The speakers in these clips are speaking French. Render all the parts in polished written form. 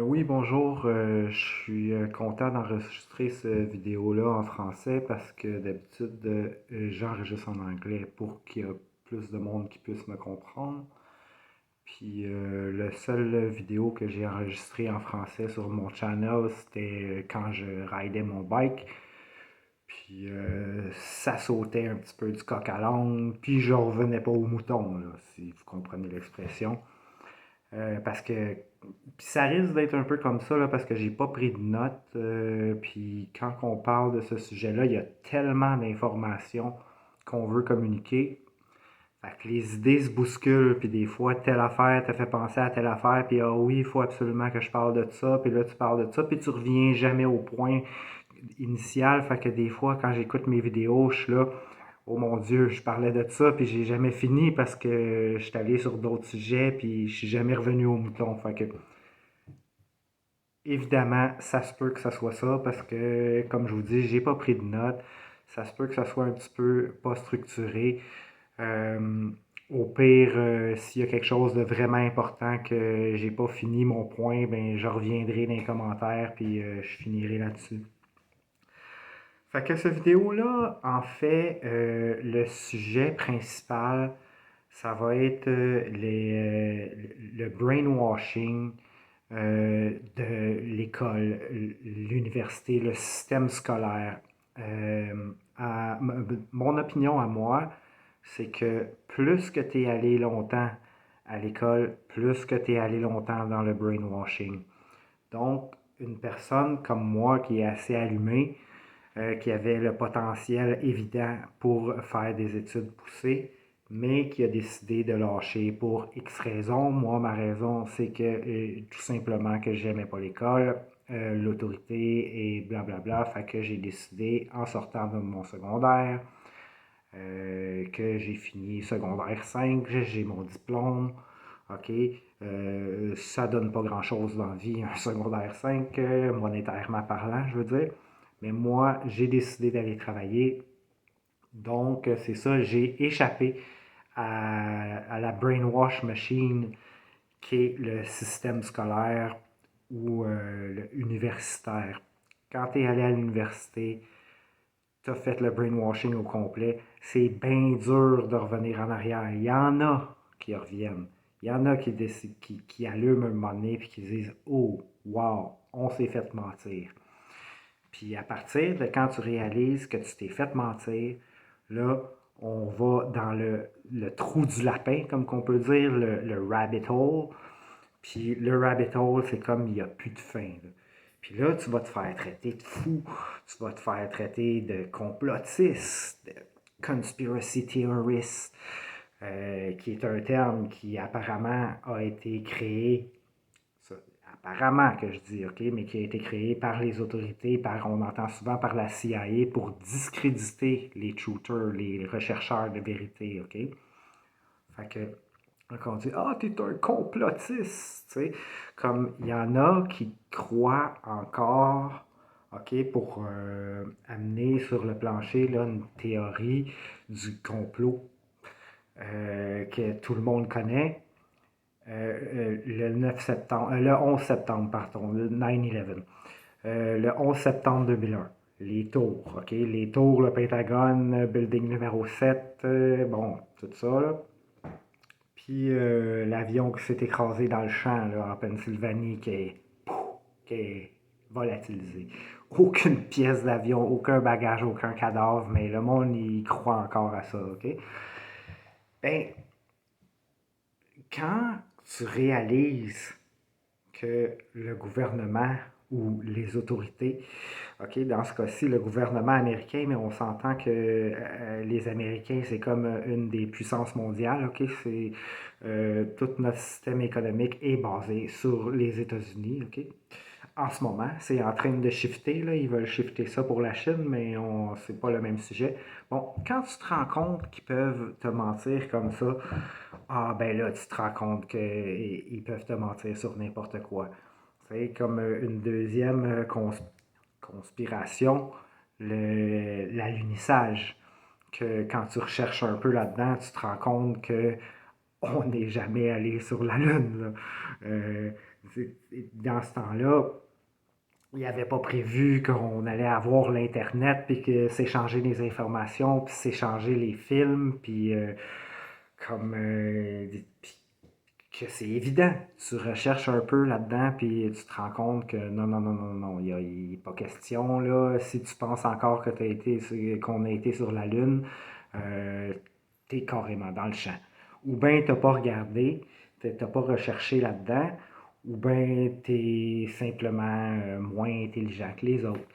Oui, bonjour. Je suis content d'enregistrer cette vidéo-là en français parce que d'habitude, j'enregistre en anglais pour qu'il y ait plus de monde qui puisse me comprendre. Puis la seule vidéo que j'ai enregistrée en français sur mon channel, c'était quand je ridais mon bike. Puis ça sautait un petit peu du coq à l'âne, puis je revenais pas au mouton, là, si vous comprenez l'expression. Parce que puis ça risque d'être un peu comme ça, là, parce que j'ai pas pris de notes. Puis quand on parle de ce sujet-là, il y a tellement d'informations qu'on veut communiquer. Fait que les idées se bousculent, puis des fois, telle affaire te fait penser à telle affaire, puis ah oui, il faut absolument que je parle de ça, puis là, tu parles de ça, puis tu reviens jamais au point initial. Fait que des fois, quand j'écoute mes vidéos, je suis là, oh mon Dieu, je parlais de ça, puis j'ai jamais fini parce que je suis allé sur d'autres sujets, puis je suis jamais revenu au mouton. Fait que, évidemment, ça se peut que ça soit ça, parce que, comme je vous dis, j'ai pas pris de notes. Ça se peut que ça soit un petit peu pas structuré. Euh, Au pire, s'il y a quelque chose de vraiment important que j'ai pas fini mon point, ben je reviendrai dans les commentaires, puis je finirai là-dessus. Fait que cette vidéo-là, en fait, le sujet principal, ça va être le brainwashing de l'école, l'université, le système scolaire. Mon opinion à moi, c'est que plus que tu es allé longtemps à l'école, plus que tu es allé longtemps dans le brainwashing. Donc, une personne comme moi qui est assez allumée, qui avait le potentiel évident pour faire des études poussées, mais qui a décidé de lâcher pour X raisons. Moi, ma raison, c'est que tout simplement que j'aimais pas l'école, l'autorité et blablabla. Fait que j'ai décidé, en sortant de mon secondaire, que j'ai fini secondaire 5, j'ai mon diplôme. OK, ça donne pas grand-chose dans la vie, un secondaire 5, monétairement parlant, je veux dire. Mais moi, j'ai décidé d'aller travailler. Donc, c'est ça, j'ai échappé à la brainwash machine qui est le système scolaire ou universitaire. Quand tu es allé à l'université, tu as fait le brainwashing au complet. C'est bien dur de revenir en arrière. Il y en a qui reviennent. Il y en a qui décident, qui allument un moment donné et qui disent oh, wow, on s'est fait mentir. Puis à partir de quand tu réalises que tu t'es fait mentir, là, on va dans le trou du lapin, comme qu'on peut dire, le rabbit hole. Puis le rabbit hole, c'est comme il n'y a plus de fin, là. Puis là, tu vas te faire traiter de fou, tu vas te faire traiter de complotiste, de conspiracy theorist, qui est un terme qui apparemment a été créé, ça, apparemment que je dis, OK, mais qui a été créé par les autorités, on entend souvent par la CIA pour discréditer les truthers, les rechercheurs de vérité, OK? Fait que quand on dit ah, t'es un complotiste, tu sais, comme il y en a qui croient encore, OK, pour amener sur le plancher là, une théorie du complot que tout le monde connaît. Le 9 septembre, le 11 septembre, pardon, le 9/11. Le 11 septembre 2001. Les tours, OK? Les tours, le Pentagone, building numéro 7, bon, tout ça, là. Puis l'avion qui s'est écrasé dans le champ là, en Pennsylvanie qui est volatilisé. Aucune pièce d'avion, aucun bagage, aucun cadavre, mais le monde y croit encore à ça, OK? Ben, quand tu réalises que le gouvernement ou les autorités, OK, dans ce cas-ci, le gouvernement américain, mais on s'entend que les Américains, c'est comme une des puissances mondiales, OK, c'est tout notre système économique est basé sur les États-Unis, OK. En ce moment, c'est en train de shifter, là, ils veulent shifter ça pour la Chine, mais c'est pas le même sujet. Bon, quand tu te rends compte qu'ils peuvent te mentir comme ça, ah ben là, tu te rends compte qu'ils peuvent te mentir sur n'importe quoi. C'est comme une deuxième conspiration, l'alunissage. Que quand tu recherches un peu là-dedans, tu te rends compte que on n'est jamais allé sur la Lune, là. Euh, dans ce temps-là, il n'avait pas prévu qu'on allait avoir l'Internet, puis que s'échanger des informations, puis s'échanger les films, puis comme que c'est évident. Tu recherches un peu là-dedans, puis tu te rends compte que non, non, non, non, non, il n'est pas question, là. Si tu penses encore que qu'on a été sur la Lune, t'es carrément dans le champ. Ou bien t'as pas regardé, t'as pas recherché là-dedans, ou bien t'es simplement moins intelligent que les autres.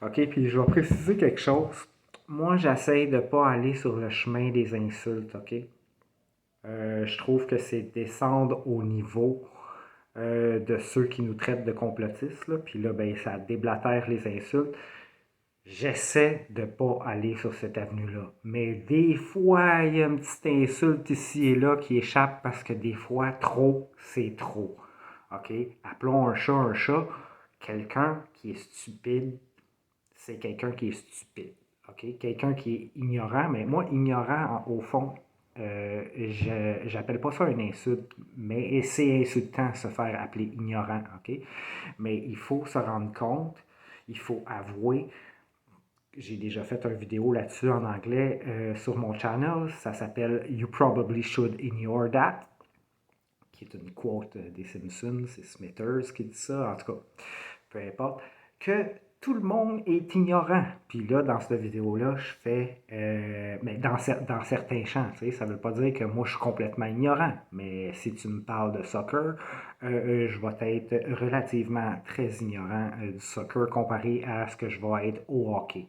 OK, puis je vais préciser quelque chose. Moi, j'essaie de pas aller sur le chemin des insultes, OK? Je trouve que c'est descendre au niveau de ceux qui nous traitent de complotistes, là. Puis là, ben, ça déblatère les insultes. J'essaie de ne pas aller sur cette avenue-là. Mais des fois, il y a une petite insulte ici et là qui échappe parce que des fois, trop, c'est trop. OK? Appelons un chat un chat. Quelqu'un qui est stupide, c'est quelqu'un qui est stupide. OK? Quelqu'un qui est ignorant, mais moi, ignorant, au fond, j'appelle pas ça une insulte, mais c'est insultant se faire appeler ignorant. OK? Mais il faut se rendre compte, il faut avouer. J'ai déjà fait une vidéo là-dessus en anglais sur mon channel. Ça s'appelle You Probably Should Ignore That, qui est une quote des Simpsons. C'est Smithers qui dit ça, en tout cas, peu importe. Que tout le monde est ignorant. Puis là, dans cette vidéo-là, je fais, mais dans certains champs, tu sais, ça ne veut pas dire que moi, je suis complètement ignorant. Mais si tu me parles de soccer, je vais être relativement très ignorant du soccer comparé à ce que je vais être au hockey.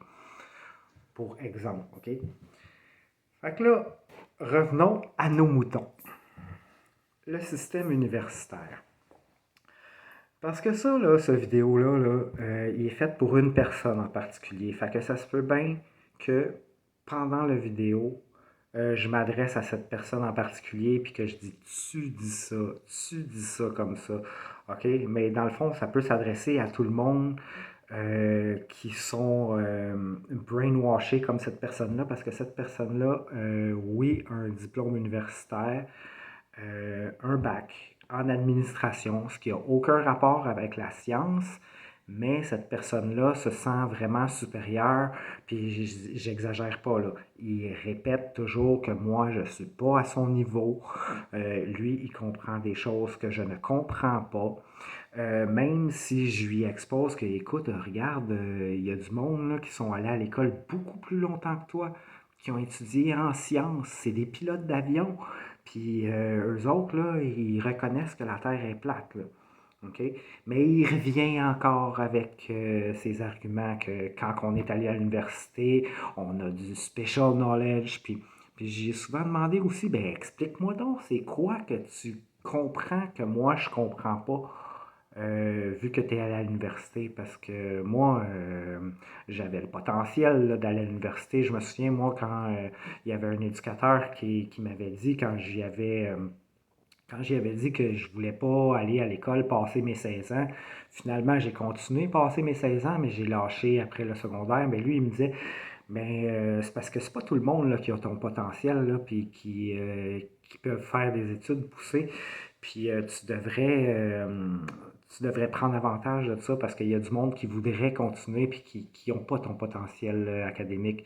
Pour exemple, OK? Fait que là, revenons à nos moutons. Le système universitaire. Parce que ça, là, cette vidéo-là, là, il est fait pour une personne en particulier. Fait que ça se peut bien que pendant la vidéo, je m'adresse à cette personne en particulier puis que je dis tu dis ça comme ça. OK? Mais dans le fond, ça peut s'adresser à tout le monde qui sont brainwashés comme cette personne-là parce que cette personne-là, oui, a un diplôme universitaire, un bac en administration, ce qui n'a aucun rapport avec la science, mais cette personne-là se sent vraiment supérieure, puis j'exagère pas là. Il répète toujours que moi, je ne suis pas à son niveau. Lui, il comprend des choses que je ne comprends pas. Même si je lui expose que, écoute, regarde, il y a du monde là, qui sont allés à l'école beaucoup plus longtemps que toi, qui ont étudié en sciences, c'est des pilotes d'avion. Puis eux autres, là, ils reconnaissent que la Terre est plate. Là. OK? Mais il revient encore avec ses arguments que quand on est allé à l'université, on a du special knowledge. Puis j'ai souvent demandé aussi, ben explique-moi donc, c'est quoi que tu comprends que moi je comprends pas? Vu que tu es allé à l'université, parce que moi, j'avais le potentiel d'aller à l'université. Je me souviens, moi, quand il y avait un éducateur qui m'avait dit, quand j'y avais dit que je voulais pas aller à l'école passer mes 16 ans, finalement, j'ai continué à passer mes 16 ans, mais j'ai lâché après le secondaire. Mais lui, il me disait, ben, c'est parce que c'est pas tout le monde là, qui a ton potentiel, là, puis qui peuvent faire des études poussées. Puis tu devrais prendre avantage de ça parce qu'il y a du monde qui voudrait continuer puis qui n'ont pas ton potentiel académique.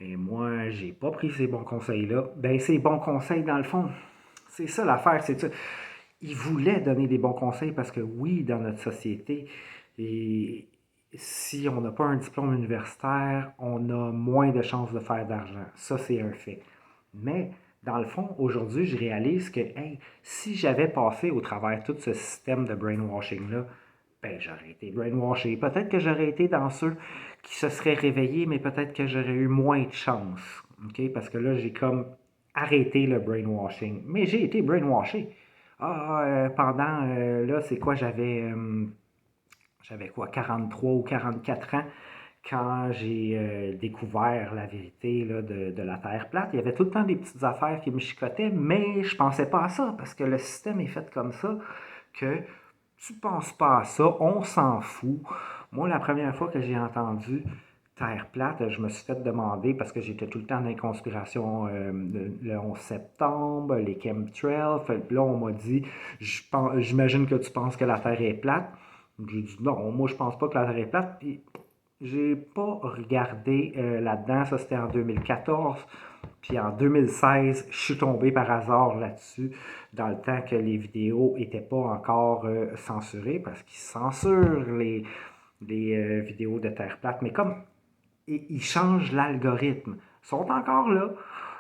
Mais moi, j'ai pas pris ces bons conseils-là. Ben, ces bons conseils, dans le fond, c'est ça l'affaire, c'est ça. Ils voulaient donner des bons conseils parce que oui, dans notre société, et si on n'a pas un diplôme universitaire, on a moins de chances de faire d'argent. Ça, c'est un fait. Mais dans le fond, aujourd'hui, je réalise que hey, si j'avais passé au travers tout ce système de brainwashing-là, ben j'aurais été brainwashé. Peut-être que j'aurais été dans ceux qui se seraient réveillés, mais peut-être que j'aurais eu moins de chance. OK? Parce que là, j'ai comme arrêté le brainwashing. Mais j'ai été brainwashé. Pendant, là, c'est quoi, j'avais quoi, 43 ou 44 ans quand j'ai découvert la vérité là, de la Terre plate. Il y avait tout le temps des petites affaires qui me chicotaient, mais je pensais pas à ça parce que le système est fait comme ça que tu penses pas à ça, on s'en fout. Moi, la première fois que j'ai entendu Terre plate, je me suis fait demander, parce que j'étais tout le temps dans les conspirations, le 11 septembre, les chemtrails, là on m'a dit, j'imagine que tu penses que la Terre est plate. J'ai dit non, moi je pense pas que la Terre est plate. Puis j'ai pas regardé là-dedans, ça c'était en 2014. Puis en 2016, je suis tombé par hasard là-dessus, dans le temps que les vidéos n'étaient pas encore censurées, parce qu'ils censurent les vidéos de Terre plate. Mais comme ils changent l'algorithme, ils sont encore là.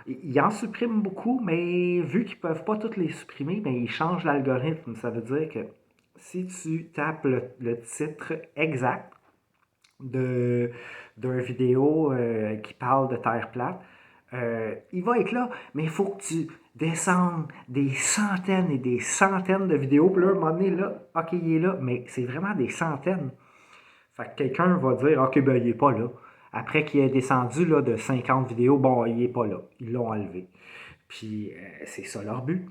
Ils en suppriment beaucoup, mais vu qu'ils ne peuvent pas tous les supprimer, ben, ils changent l'algorithme. Ça veut dire que si tu tapes le titre exact de, d'une vidéo qui parle de Terre plate, il va être là, mais il faut que tu descendes des centaines et des centaines de vidéos. Puis là, à un moment donné, là, OK, il est là, mais c'est vraiment des centaines. Fait que quelqu'un va dire, OK, ben, il est pas là. Après qu'il ait descendu là, de 50 vidéos, bon, il est pas là. Ils l'ont enlevé. Puis, c'est ça leur but.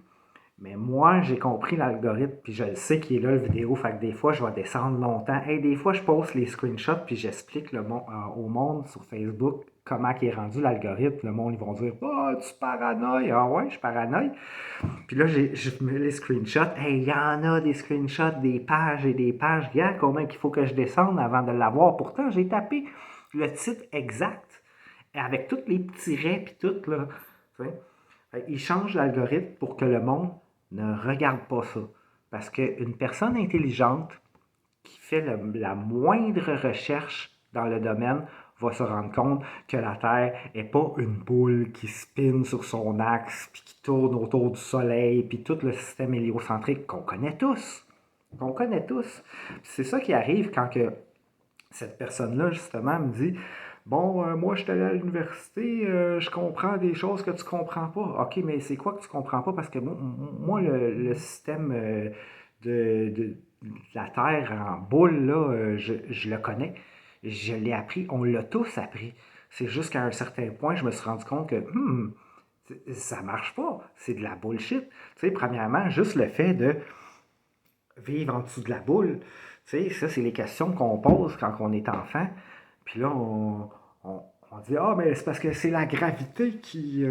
Mais moi, j'ai compris l'algorithme, puis je le sais qu'il est là, le vidéo. Fait que des fois, je vais descendre longtemps. Et des fois, je poste les screenshots, puis j'explique au monde sur Facebook comment il est rendu l'algorithme. Le monde, ils vont dire, ah, tu paranoïes. Ah ouais, je paranoïe. Puis là, je mets les screenshots. Hey, il y en a des screenshots, des pages et des pages. Regarde combien il faut que je descende avant de l'avoir. Pourtant, j'ai tapé le titre exact, avec tous les petits raies, puis tout, là. Ils changent l'algorithme pour que le monde ne regarde pas ça. Parce qu'une personne intelligente qui fait la moindre recherche dans le domaine va se rendre compte que la Terre n'est pas une boule qui spinne sur son axe, puis qui tourne autour du Soleil, puis tout le système héliocentrique qu'on connaît tous. Qu'on connaît tous. C'est ça qui arrive quand que cette personne-là, justement, me dit bon, moi, je suis allé à l'université, je comprends des choses que tu comprends pas. OK, mais c'est quoi que tu comprends pas? Parce que moi le système de la Terre en boule, là, je le connais. Je l'ai appris. On l'a tous appris. C'est juste qu'à un certain point, je me suis rendu compte que ça marche pas. C'est de la bullshit. Tu sais, premièrement, juste le fait de vivre en dessous de la boule, tu sais, ça, c'est les questions qu'on pose quand on est enfant. Puis là, on dit, ah, mais c'est parce que c'est la gravité tu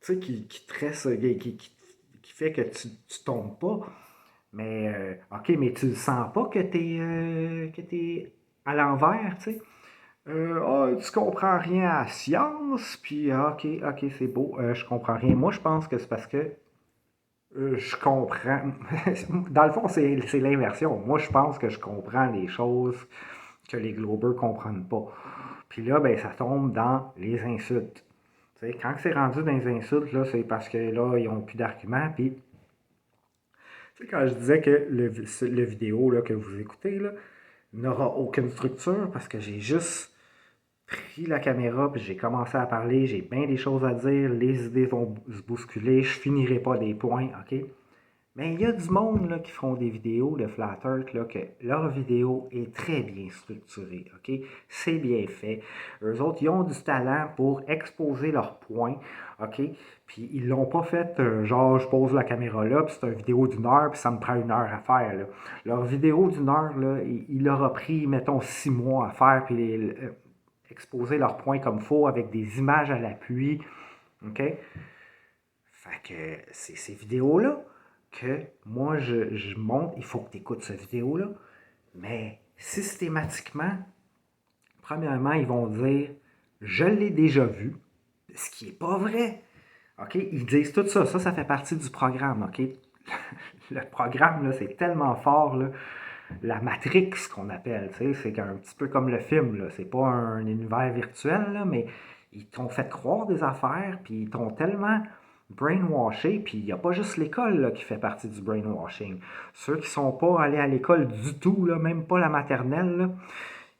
sais, qui te reste, qui fait que tu tombes pas. Mais, OK, mais tu ne sens pas que t'es à l'envers, tu sais. Tu comprends rien à la science, puis OK, c'est beau, je comprends rien. Moi, je pense que c'est parce que je comprends. Dans le fond, c'est l'inversion. Moi, je pense que je comprends les choses que les globeurs ne comprennent pas. Puis là, ben, ça tombe dans les insultes. T'sais, quand c'est rendu dans les insultes, là, c'est parce que là, ils n'ont plus d'arguments. Puis, quand je disais que le vidéo là, que vous écoutez là, n'aura aucune structure parce que j'ai juste pris la caméra puis j'ai commencé à parler, j'ai bien des choses à dire, les idées vont se bousculer, je finirai pas des points, OK? Mais il y a du monde là, qui font des vidéos de Flat Earth, là, que leur vidéo est très bien structurée, OK? C'est bien fait. Eux autres, ils ont du talent pour exposer leurs points, OK? Puis ils l'ont pas fait genre je pose la caméra là, puis c'est une vidéo d'une heure, puis ça me prend une heure à faire. Là. Leur vidéo d'une heure, là, il leur a pris, mettons, 6 mois à faire, puis exposer leurs points comme il faut, avec des images à l'appui, OK? Fait que c'est ces vidéos-là que moi je montre, il faut que tu écoutes cette vidéo-là, mais systématiquement, premièrement, ils vont dire je l'ai déjà vu, ce qui n'est pas vrai. OK? Ils disent tout ça, ça fait partie du programme. OK? Le programme, là, c'est tellement fort. Là. La Matrix, qu'on appelle, c'est un petit peu comme le film. Là. C'est pas un univers virtuel, là, mais ils t'ont fait croire des affaires, puis ils t'ont tellement brainwashé, puis il n'y a pas juste l'école là, qui fait partie du brainwashing. Ceux qui sont pas allés à l'école du tout, là, même pas la maternelle, là,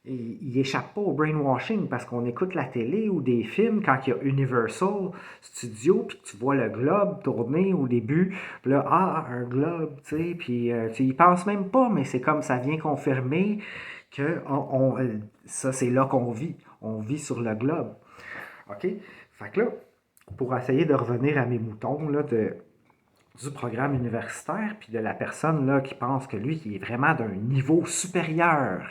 ils échappent pas au brainwashing parce qu'on écoute la télé ou des films quand il y a Universal Studios puis tu vois le globe tourner au début, puis là, un globe, tu sais, puis ils pensent même pas, mais c'est comme ça vient confirmer que ça, c'est là qu'on vit. On vit sur le globe. OK? Fait que là, pour essayer de revenir à mes moutons, là, du programme universitaire, puis de la personne là, qui pense que lui, il est vraiment d'un niveau supérieur.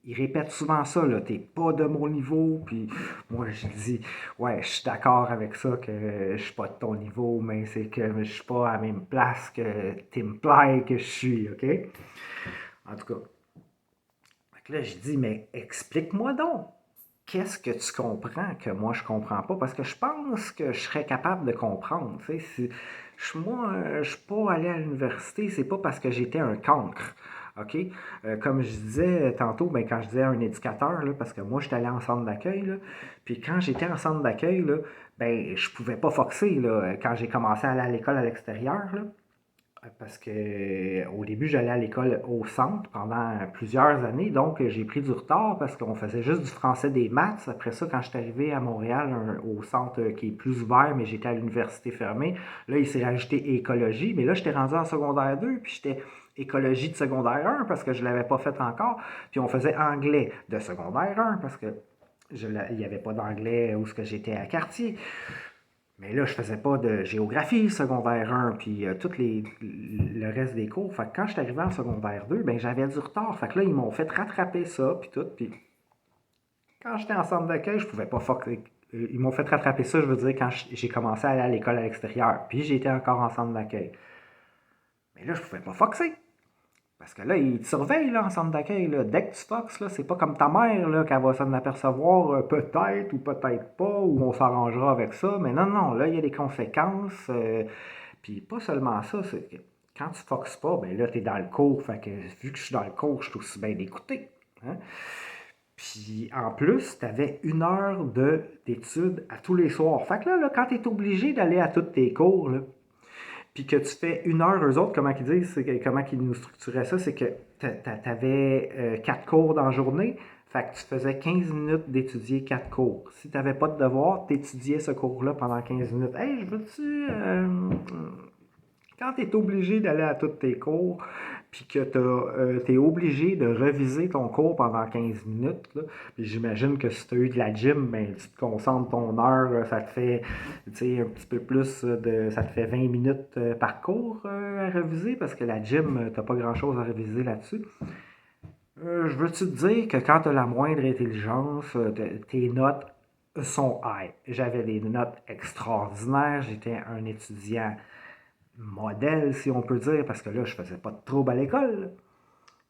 il répète souvent ça, là, t'es pas de mon niveau, puis moi je dis, ouais, je suis d'accord avec ça, que je suis pas de ton niveau, mais c'est que je suis pas à la même place que t'implies que je suis, ok? En tout cas, fait que là je dis, mais explique-moi donc, qu'est-ce que tu comprends que moi je comprends pas? Parce que je pense que je serais capable de comprendre, tu sais, moi, je suis pas allé à l'université, c'est pas parce que j'étais un cancre. OK? Comme je disais tantôt, ben, quand je disais un éducateur, là, parce que moi, j'étais allé en centre d'accueil, là, puis quand j'étais en centre d'accueil, là, ben, je pouvais pas foxer, là, quand j'ai commencé à aller à l'école à l'extérieur, là, parce que au début, j'allais à l'école au centre pendant plusieurs années, donc j'ai pris du retard parce qu'on faisait juste du français des maths. Après ça, quand je suis arrivé à Montréal, au centre qui est plus ouvert, mais j'étais à l'université fermée, là, il s'est rajouté écologie, mais là, j'étais rendu en secondaire 2, puis j'étais écologie de secondaire 1 parce que je ne l'avais pas fait encore, puis on faisait anglais de secondaire 1 parce que il n'y avait pas d'anglais où ce que j'étais à quartier. Mais là, je faisais pas de géographie secondaire 1, puis le reste des cours. Fait que quand je suis arrivé en secondaire 2, ben j'avais du retard. Fait que là, ils m'ont fait rattraper ça, puis tout. Puis quand j'étais en centre d'accueil, je pouvais pas foxer. Ils m'ont fait rattraper ça, je veux dire, quand j'ai commencé à aller à l'école à l'extérieur. Puis j'étais encore en centre d'accueil. Mais là, je pouvais pas foxer. Parce que là, ils te surveillent là, en centre d'accueil. Là. Dès que tu foxes, là, c'est pas comme ta mère là, qu'elle va s'en apercevoir peut-être ou peut-être pas, ou on s'arrangera avec ça. Mais non, non, là, il y a des conséquences. Puis pas seulement ça, c'est que quand tu foxes pas, ben là, tu es dans le cours. Fait que vu que je suis dans le cours, je suis aussi bien d'écouter. Hein? Puis en plus, tu avais 1 heure d'études à tous les soirs. Fait que là quand tu es obligé d'aller à tous tes cours, là, puis que tu fais 1 heure, eux autres, comment ils disent, comment ils nous structuraient ça, c'est que tu avais 4 cours dans la journée, fait que tu faisais 15 minutes d'étudier 4 cours. Si tu n'avais pas de devoir, tu étudiais ce cours-là pendant 15 minutes. Hey, je veux-tu. Quand tu es obligé d'aller à tous tes cours, puis que tu es obligé de reviser ton cours pendant 15 minutes, là, puis j'imagine que si tu as eu de la gym, ben, tu te concentres ton heure, ça te fait un petit peu plus ça te fait 20 minutes par cours à reviser, parce que la gym, tu n'as pas grand-chose à reviser là-dessus. Je veux-tu te dire que quand tu as la moindre intelligence, tes notes sont high. J'avais des notes extraordinaires, j'étais un étudiant modèle, si on peut dire, parce que là, je faisais pas de trouble à l'école.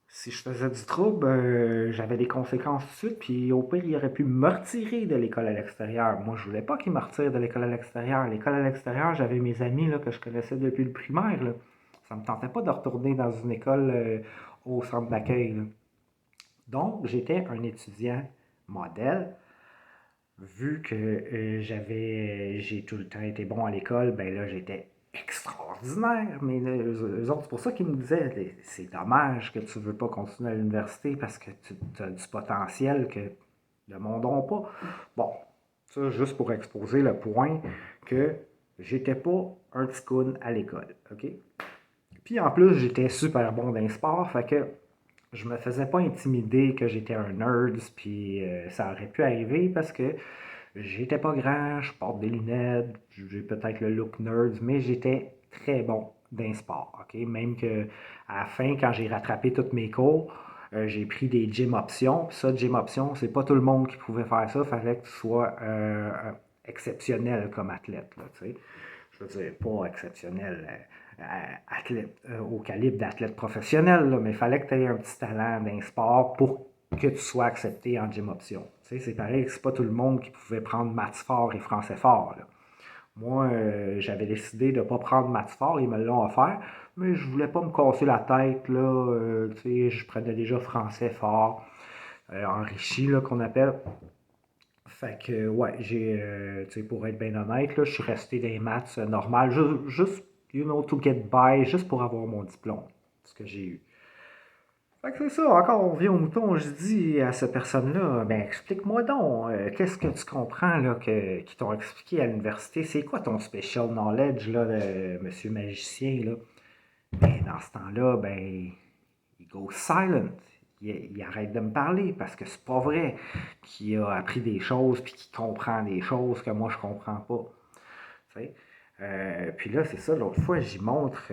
Si je faisais du trouble, j'avais des conséquences tout de suite, puis au pire, il aurait pu me retirer de l'école à l'extérieur. Moi, je voulais pas qu'il me retire de l'école à l'extérieur. L'école à l'extérieur, j'avais mes amis là, que je connaissais depuis le primaire. Là. Ça me tentait pas de retourner dans une école au centre d'accueil. Là. Donc, j'étais un étudiant modèle. Vu que j'ai tout le temps été bon à l'école, ben là, j'étais extraordinaire. Mais eux autres, c'est pour ça qu'ils me disaient, c'est dommage que tu ne veux pas continuer à l'université parce que tu as du potentiel que le monde n'a pas. Bon, ça, juste pour exposer le point que j'étais pas un petit coon à l'école, OK? Puis en plus, j'étais super bon dans les sports, fait que je me faisais pas intimider que j'étais un nerd, puis ça aurait pu arriver parce que j'étais pas grand, je porte des lunettes, j'ai peut-être le look nerd, mais j'étais très bon d'un sport. OK? Même que à la fin, quand j'ai rattrapé tous mes cours, j'ai pris des gym options. Puis ça, gym options, c'est pas tout le monde qui pouvait faire ça. Il fallait que tu sois exceptionnel comme athlète. Là, tu sais. Je veux dire, pas exceptionnel athlète, au calibre d'athlète professionnel, là, mais il fallait que tu aies un petit talent d'un sport pour que tu sois accepté en gym option. Tu sais, c'est pareil que c'est pas tout le monde qui pouvait prendre maths fort et français fort. Là. Moi, j'avais décidé de ne pas prendre maths fort, ils me l'ont offert, mais je voulais pas me casser la tête. Là, tu sais, je prenais déjà français fort, enrichi, là, qu'on appelle. Fait que, ouais, tu sais, pour être bien honnête, là, je suis resté dans les maths normales, juste, to get by, juste pour avoir mon diplôme, ce que j'ai eu. Fait que c'est ça, encore on revient au mouton, je dis à cette personne-là, ben explique-moi donc, qu'est-ce que tu comprends là, qu'ils t'ont expliqué à l'université, c'est quoi ton special knowledge là, de monsieur magicien là? Ben dans ce temps-là, ben il go silent. Il arrête de me parler parce que c'est pas vrai qu'il a appris des choses puis qu'il comprend des choses que moi je comprends pas. Puis là, c'est ça, l'autre fois, j'y montre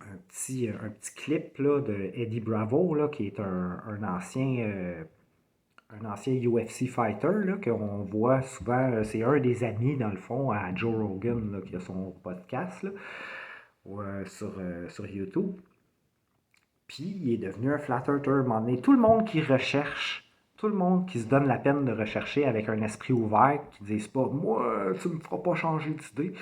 un petit clip là, de Eddie Bravo, là, qui est un ancien UFC fighter là, qu'on voit souvent. C'est un des amis, dans le fond, à Joe Rogan, là, qui a son podcast là, sur YouTube. Puis il est devenu un flat earther. À un moment donné, tout le monde qui recherche, tout le monde qui se donne la peine de rechercher avec un esprit ouvert, qui ne disent pas moi, tu ne me feras pas changer d'idée,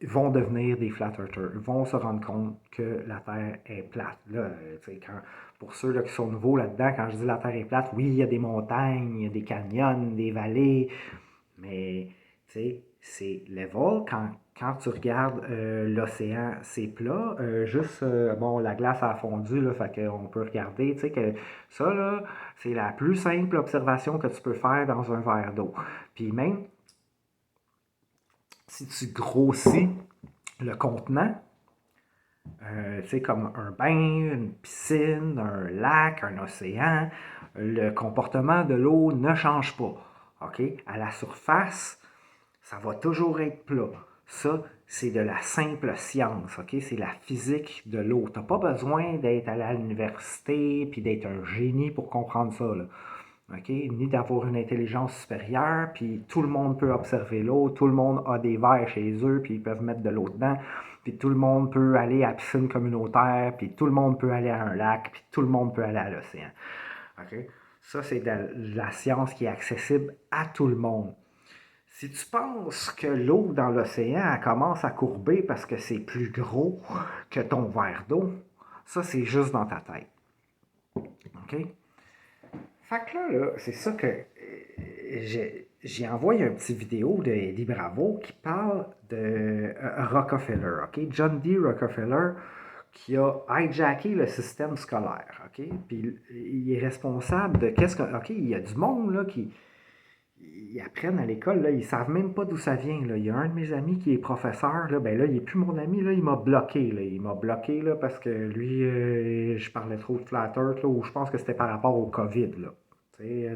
vont devenir des flat earthers, vont se rendre compte que la Terre est plate. Là, pour ceux là, qui sont nouveaux là-dedans, quand je dis la Terre est plate, oui, il y a des montagnes, il y a des canyons, des vallées, mais c'est level. Quand tu regardes l'océan, c'est plat. Juste, bon, la glace a fondu, là, fait qu'on peut regarder, tu sais, que ça, là, c'est la plus simple observation que tu peux faire dans un verre d'eau. Puis même, si tu grossis le contenant, comme un bain, une piscine, un lac, un océan, le comportement de l'eau ne change pas. OK? À la surface, ça va toujours être plat. Ça, c'est de la simple science, OK? C'est la physique de l'eau. Tu n'as pas besoin d'être allé à l'université puis d'être un génie pour comprendre ça, là. OK? Ni d'avoir une intelligence supérieure, puis tout le monde peut observer l'eau, tout le monde a des verres chez eux, puis ils peuvent mettre de l'eau dedans, puis tout le monde peut aller à la piscine communautaire, puis tout le monde peut aller à un lac, puis tout le monde peut aller à l'océan. OK? Ça, c'est de la science qui est accessible à tout le monde. Si tu penses que l'eau dans l'océan elle commence à courber parce que c'est plus gros que ton verre d'eau, ça, c'est juste dans ta tête. OK? Fait que là, c'est ça que j'ai envoyé un petit vidéo de Eddie Bravo qui parle de Rockefeller, OK? John D. Rockefeller qui a hijacké le système scolaire, OK? Puis il est responsable de qu'est-ce que... OK, il y a du monde, là, qui... Ils apprennent à l'école, là, ils savent même pas d'où ça vient, là. Il y a un de mes amis qui est professeur, là, ben là, il est plus mon ami, là, il m'a bloqué, là. Il m'a bloqué, là, parce que lui, je parlais trop de Flat Earth, là, ou je pense que c'était par rapport au COVID, là.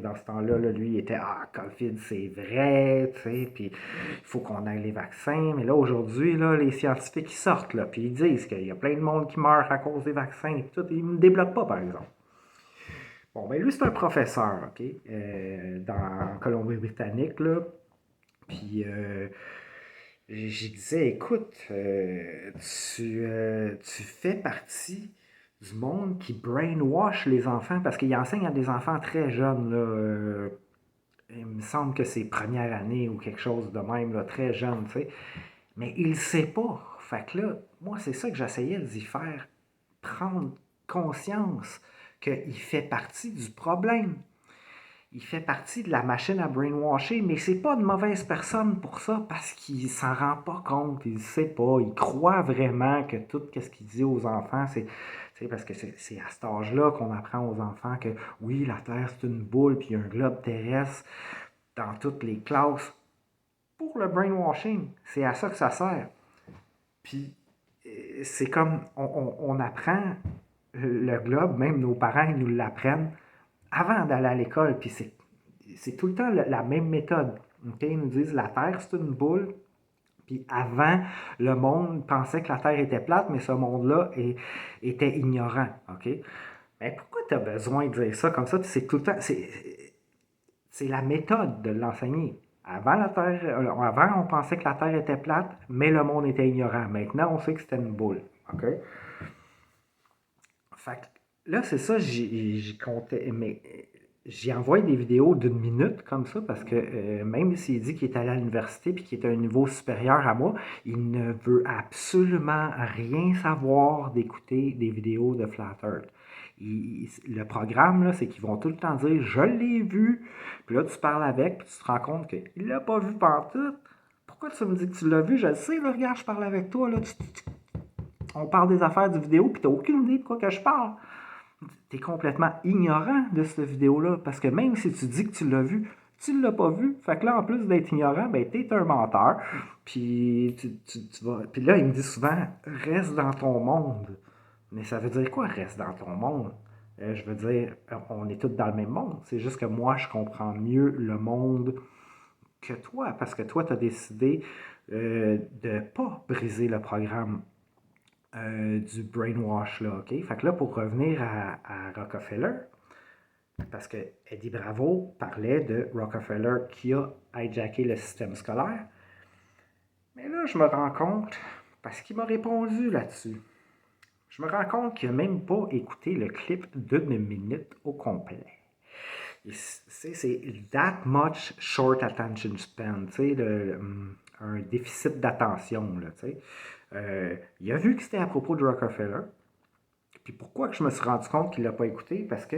Dans ce temps-là, là, lui, il était Ah, COVID, c'est vrai, puis il faut qu'on ait les vaccins. Mais là, aujourd'hui, là, les scientifiques ils sortent, là, puis ils disent qu'il y a plein de monde qui meurt à cause des vaccins, et tout. Ils ne me débloquent pas, par exemple. Bon, ben lui, c'est un professeur, OK, dans Colombie-Britannique, là. Puis, j'ai disais, écoute, tu fais partie du monde qui brainwash les enfants parce qu'il enseigne à des enfants très jeunes, là. Il me semble que c'est première année ou quelque chose de même, là, très jeune, tu sais. Mais il ne sait pas. Fait que là, moi, c'est ça que j'essayais d'y faire prendre conscience qu'il fait partie du problème. Il fait partie de la machine à brainwasher, mais c'est pas une mauvaise personne pour ça parce qu'il s'en rend pas compte, il sait pas, il croit vraiment que tout ce qu'il dit aux enfants, c'est parce que c'est à cet âge-là qu'on apprend aux enfants que oui, la Terre c'est une boule puis il y a un globe terrestre dans toutes les classes pour le brainwashing. C'est à ça que ça sert. Puis c'est comme on apprend le globe, même nos parents ils nous l'apprennent avant d'aller à l'école, puis c'est tout le temps la même méthode. Okay? Ils nous disent la Terre, c'est une boule. Puis avant, le monde pensait que la Terre était plate, mais ce monde-là était ignorant. Okay? Mais pourquoi tu as besoin de dire ça comme ça? C'est tout le temps. C'est la méthode de l'enseigner. Avant, on pensait que la Terre était plate, mais le monde était ignorant. Maintenant, on sait que c'était une boule. Okay? Fait que là, c'est ça, j'y comptais. Mais j'ai envoyé des vidéos d'une minute comme ça parce que même s'il dit qu'il est allé à l'université et qu'il est à un niveau supérieur à moi, il ne veut absolument rien savoir d'écouter des vidéos de Flat Earth. Le programme, là, c'est qu'ils vont tout le temps dire je l'ai vu. Puis là, tu parles avec, puis tu te rends compte qu'il ne l'a pas vu pantoute. Pourquoi tu me dis que tu l'as vu? Je le sais, là, regarde, je parle avec toi. Là, on parle des affaires du vidéo, puis tu n'as aucune idée de quoi que je parle. Tu es complètement ignorant de cette vidéo-là, parce que même si tu dis que tu l'as vu, tu ne l'as pas vu. Fait que là, en plus d'être ignorant, ben, tu es un menteur. Puis, tu vas... Puis là, il me dit souvent, reste dans ton monde. Mais ça veut dire quoi, reste dans ton monde? Je veux dire, on est tous dans le même monde. C'est juste que moi, je comprends mieux le monde que toi, parce que toi, tu as décidé de ne pas briser le programme. du brainwash, là, OK? Fait que là, pour revenir à Rockefeller, parce que Eddie Bravo parlait de Rockefeller qui a hijacké le système scolaire, mais là, je me rends compte, parce qu'il m'a répondu là-dessus, je me rends compte qu'il n'a même pas écouté le clip d'1 minute au complet. C'est that much short attention span, tu sais, un déficit d'attention, là, tu sais. Il a vu que c'était à propos de Rockefeller. Puis pourquoi que je me suis rendu compte qu'il ne l'a pas écouté? Parce que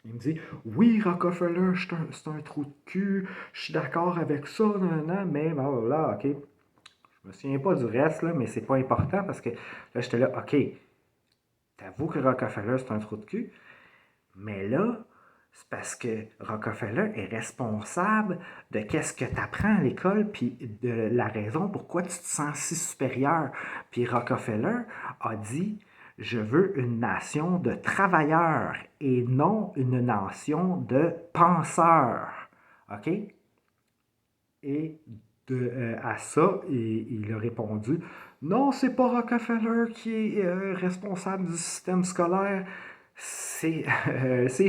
il me dit, oui, Rockefeller, c'est un trou de cul, je suis d'accord avec ça, mais là, ok. Je me souviens pas du reste, là, mais c'est pas important parce que là, j'étais là, ok, t'avoues que Rockefeller, c'est un trou de cul, mais là, c'est parce que Rockefeller est responsable de qu'est-ce que tu apprends à l'école, puis de la raison pourquoi tu te sens si supérieur. Puis Rockefeller a dit, je veux une nation de travailleurs et non une nation de penseurs. OK? Et à ça, il a répondu, non, c'est pas Rockefeller qui est responsable du système scolaire, c'est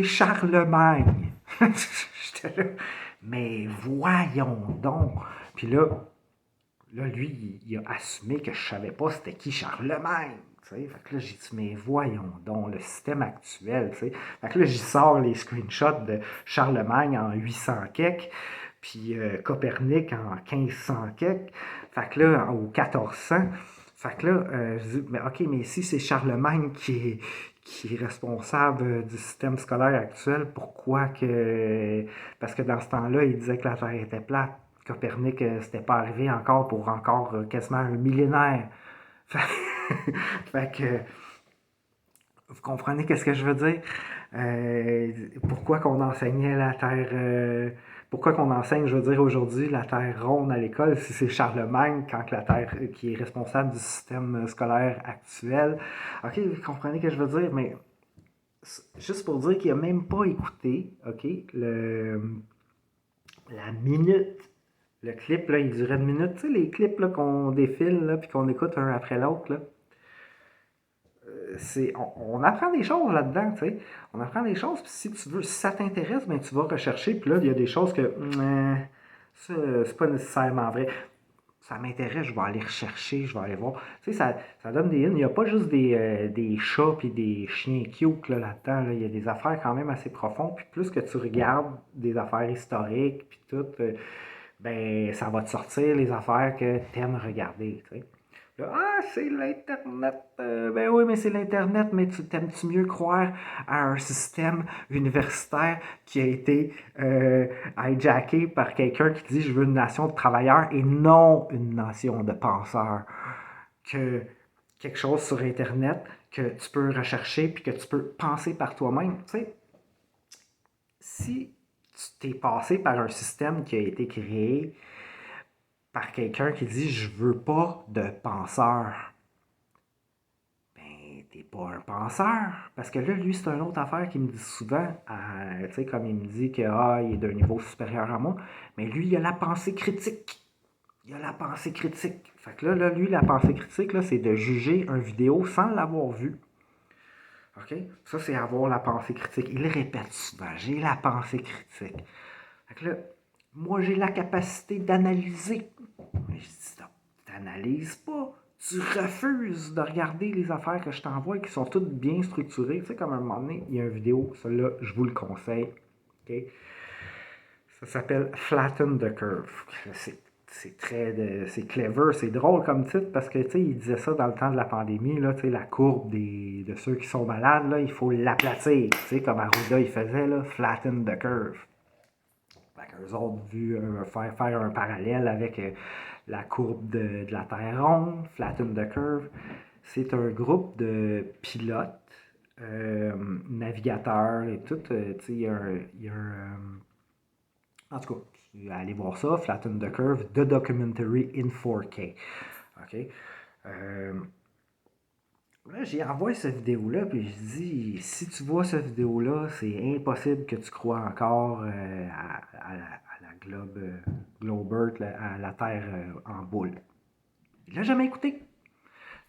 Charlemagne. J'étais là, mais voyons donc. Puis là, lui, il a assumé que je savais pas c'était qui Charlemagne. Fait que là, j'ai dit, mais voyons donc, le système actuel. T'sais. Fait que là, j'y sors les screenshots de Charlemagne en 800 quelques, puis Copernic en 1500 quelques, fait que là, au 1400. Fait que là, je dis, mais ok, mais si c'est Charlemagne qui est responsable du système scolaire actuel, pourquoi que... Parce que dans ce temps-là, il disait que la Terre était plate. Copernic, c'était pas arrivé encore pour encore quasiment un millénaire. Fait que, vous comprenez qu'est-ce que je veux dire? Pourquoi qu'on enseignait la Terre... pourquoi qu'on enseigne, je veux dire, aujourd'hui, la Terre ronde à l'école, si c'est Charlemagne, quand la Terre qui est responsable du système scolaire actuel. OK, vous comprenez ce que je veux dire, mais juste pour dire qu'il n'a même pas écouté, OK, la minute. Le clip, là, il durait 1 minute. Tu sais, les clips là, qu'on défile, là, puis qu'on écoute un après l'autre, là. On apprend des choses là-dedans, tu sais. On apprend des choses, puis si tu veux, si ça t'intéresse, ben, tu vas rechercher, puis là, il y a des choses que, ça, c'est pas nécessairement vrai. Ça m'intéresse, je vais aller rechercher, je vais aller voir. Tu sais, ça donne des Il n'y a pas juste des chats puis des chiens cute là, là-dedans. Là. Il y a des affaires quand même assez profondes. Puis plus que tu regardes des affaires historiques, puis tout, ben, ça va te sortir les affaires que tu aimes regarder. Tu sais. Là, ah, c'est l'Internet. Ben oui, mais c'est l'Internet, mais t'aimes-tu mieux croire à un système universitaire qui a été hijacké par quelqu'un qui dit je veux une nation de travailleurs et non une nation de penseurs? Que quelque chose sur Internet que tu peux rechercher puis que tu peux penser par toi-même. Tu sais, si tu t'es passé par un système qui a été créé par quelqu'un qui dit je veux pas de penseurs, ben t'es pas un penseur. Parce que là, lui, c'est une autre affaire qu'il me dit souvent. Tu sais, comme il me dit qu'il est d'un niveau supérieur à moi, mais lui, il a la pensée critique. Il a la pensée critique. Fait que là lui, la pensée critique, là, c'est de juger une vidéo sans l'avoir vue. OK? Ça, c'est avoir la pensée critique. Il le répète souvent. J'ai la pensée critique. Fait que là, moi, j'ai la capacité d'analyser. Mais je dis, non, t'analyses pas. Tu refuses de regarder les affaires que je t'envoie qui sont toutes bien structurées. Tu sais, comme à un moment donné, il y a une vidéo, celle-là, je vous le conseille. OK? Ça s'appelle Flatten the Curve. C'est clever, c'est drôle comme titre parce que, tu sais, il disait ça dans le temps de la pandémie, là, tu sais, la courbe de ceux qui sont malades, là, il faut l'aplatir, tu sais, comme Arruda, il faisait, là, flatten the curve. Fait qu'eux autres, vu faire un parallèle avec la courbe de la Terre ronde, flatten the curve, c'est un groupe de pilotes, navigateurs et tout, tu sais, il y a en tout cas, allez voir ça, Flatten the Curve, The Documentary in 4K. OK? Là, j'ai envoyé cette vidéo-là, puis je dis, si tu vois cette vidéo-là, c'est impossible que tu crois encore à la Globert, à la Terre en boule. Il l'a jamais écouté.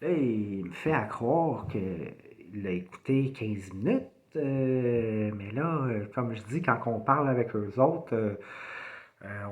Là, il me fait à croire qu'il a écouté 15 minutes. Mais là, comme je dis, quand on parle avec eux autres,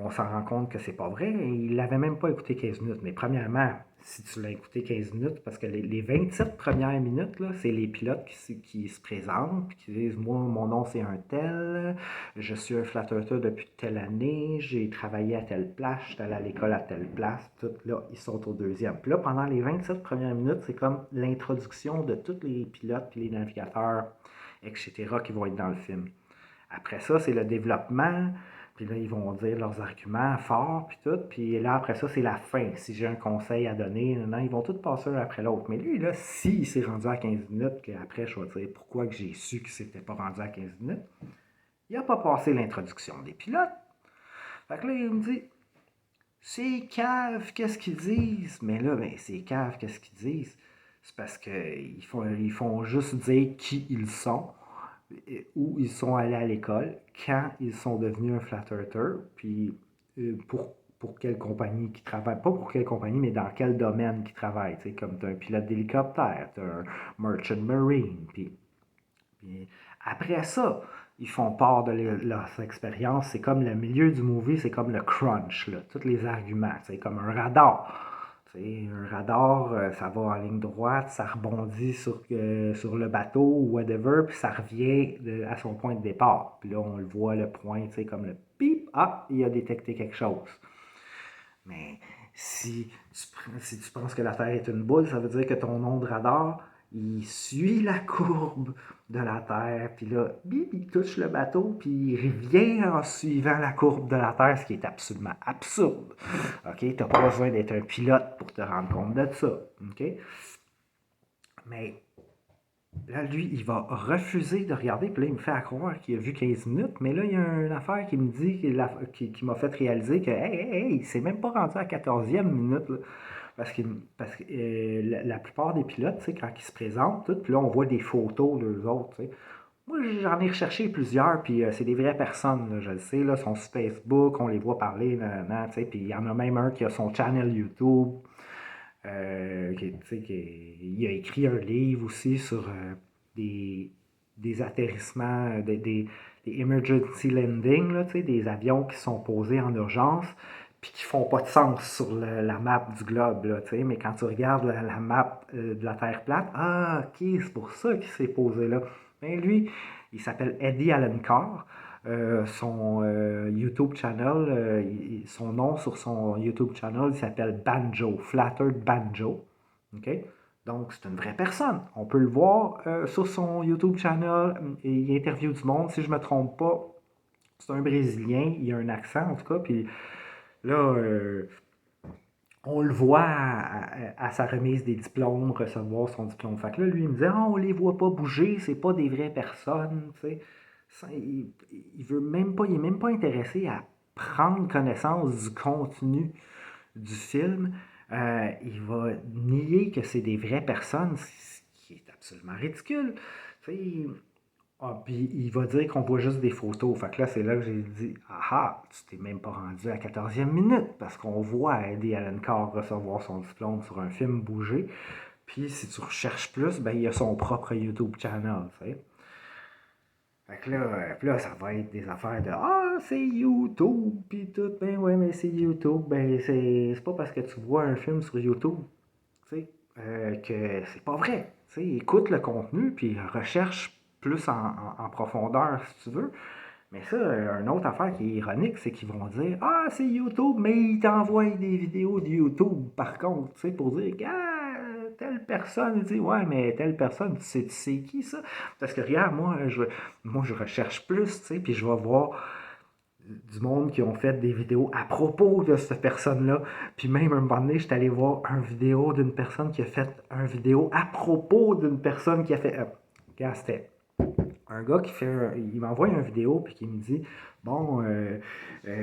on s'en rend compte que c'est pas vrai. Il l'avait même pas écouté 15 minutes. Mais premièrement, si tu l'as écouté 15 minutes, parce que les 27 premières minutes, là, c'est les pilotes qui se présentent, puis qui disent, moi, mon nom c'est un tel, je suis un flatteur depuis telle année, j'ai travaillé à telle place, je suis allé à l'école à telle place, tout là, ils sont au deuxième. Puis là, pendant les 27 premières minutes, c'est comme l'introduction de tous les pilotes puis les navigateurs, etc., qui vont être dans le film. Après ça, c'est le développement. Puis là, ils vont dire leurs arguments forts, puis tout. Puis là, après ça, c'est la fin. Si j'ai un conseil à donner, non, ils vont tous passer un après l'autre. Mais lui, là, s'il s'est rendu à 15 minutes, qu'après, je vais dire pourquoi que j'ai su qu'il s'était pas rendu à 15 minutes, il n'a pas passé l'introduction des pilotes. Fait que là, il me dit, c'est cave, qu'est-ce qu'ils disent? Mais là, ben, c'est cave, qu'est-ce qu'ils disent? C'est parce qu'ils font juste dire qui ils sont, où ils sont allés à l'école, quand ils sont devenus un flat earther, puis pour quelle compagnie qui travaille, pas pour quelle compagnie, mais dans quel domaine qui travaille. Tu sais, comme tu as un pilote d'hélicoptère, tu as un merchant marine, puis après ça, ils font part de leur expérience. C'est comme le milieu du movie, c'est comme le crunch, là, tous les arguments. C'est comme un radar. T'sais, un radar, ça va en ligne droite, ça rebondit sur le bateau ou whatever, puis ça revient à son point de départ. Puis là, on le voit, le point, comme le pip, ah, il a détecté quelque chose. Mais si tu penses que la Terre est une boule, ça veut dire que ton onde radar, il suit la courbe de la Terre, puis là, bip, il touche le bateau, puis il revient en suivant la courbe de la Terre, ce qui est absolument absurde. OK? T'as pas besoin d'être un pilote pour te rendre compte de ça. OK? Mais là, lui, il va refuser de regarder, puis là, il me fait à croire qu'il a vu 15 minutes, mais là, il y a une affaire qui me dit, qui m'a fait réaliser que, hey, il s'est même pas rendu à 14e minute, là. Parce que la plupart des pilotes, tu sais, quand ils se présentent, tout, puis là, on voit des photos d'eux autres, tu sais. Moi, j'en ai recherché plusieurs, puis c'est des vraies personnes, là, je le sais, là, sont sur Facebook, on les voit parler, tu sais, puis il y en a même un qui a son channel YouTube, il a écrit un livre aussi sur des, des atterrissements, des emergency landing, là, des avions qui sont posés en urgence, puis qui font pas de sens sur la map du globe, là, mais quand tu regardes la map de la Terre plate, ah, ok, c'est pour ça qu'il s'est posé là. Mais lui, il s'appelle Eddie Allen Carr. Son YouTube channel, son nom sur son YouTube channel, il s'appelle Banjo, Flattered Banjo. OK? Donc, c'est une vraie personne. On peut le voir sur son YouTube channel. Il interviewe du monde. Si je ne me trompe pas, c'est un Brésilien. Il a un accent, en tout cas. Puis là, on le voit à sa remise des diplômes, recevoir son diplôme. Fait que là, lui, il me dit, ah, on les voit pas bouger, c'est pas des vraies personnes, tu sais. Il veut même pas, il est même pas intéressé à prendre connaissance du contenu du film. Il va nier que c'est des vraies personnes, ce qui est absolument ridicule. Tu sais, ah, puis il va dire qu'on voit juste des photos. Fait que là, c'est là que j'ai dit, ah, tu t'es même pas rendu à 14e minute, parce qu'on voit Eddie Allen Carr recevoir son diplôme sur un film bougé. Puis si tu recherches plus, ben il a son propre YouTube channel, tu sais. Fait que là, puis là, ça va être des affaires de ah, c'est YouTube, puis tout. Ben ouais, mais c'est YouTube. Ben c'est pas parce que tu vois un film sur YouTube, tu sais, que c'est pas vrai. Tu sais, écoute le contenu, puis recherche plus en profondeur si tu veux. Mais ça, une autre affaire qui est ironique, c'est qu'ils vont dire ah, c'est YouTube, mais ils t'envoient des vidéos de YouTube par contre, tu sais, pour dire ah, telle personne, dit ouais, mais telle personne, tu sais qui ça? Parce que regarde, moi, je recherche plus, tu sais, puis je vais voir du monde qui ont fait des vidéos à propos de cette personne-là. Puis même un moment donné, j'étais allé voir une vidéo d'une personne qui a fait une vidéo à propos d'une personne qui a fait. Regarde, c'était un gars qui fait. Il m'envoie une vidéo puis qui me dit bon,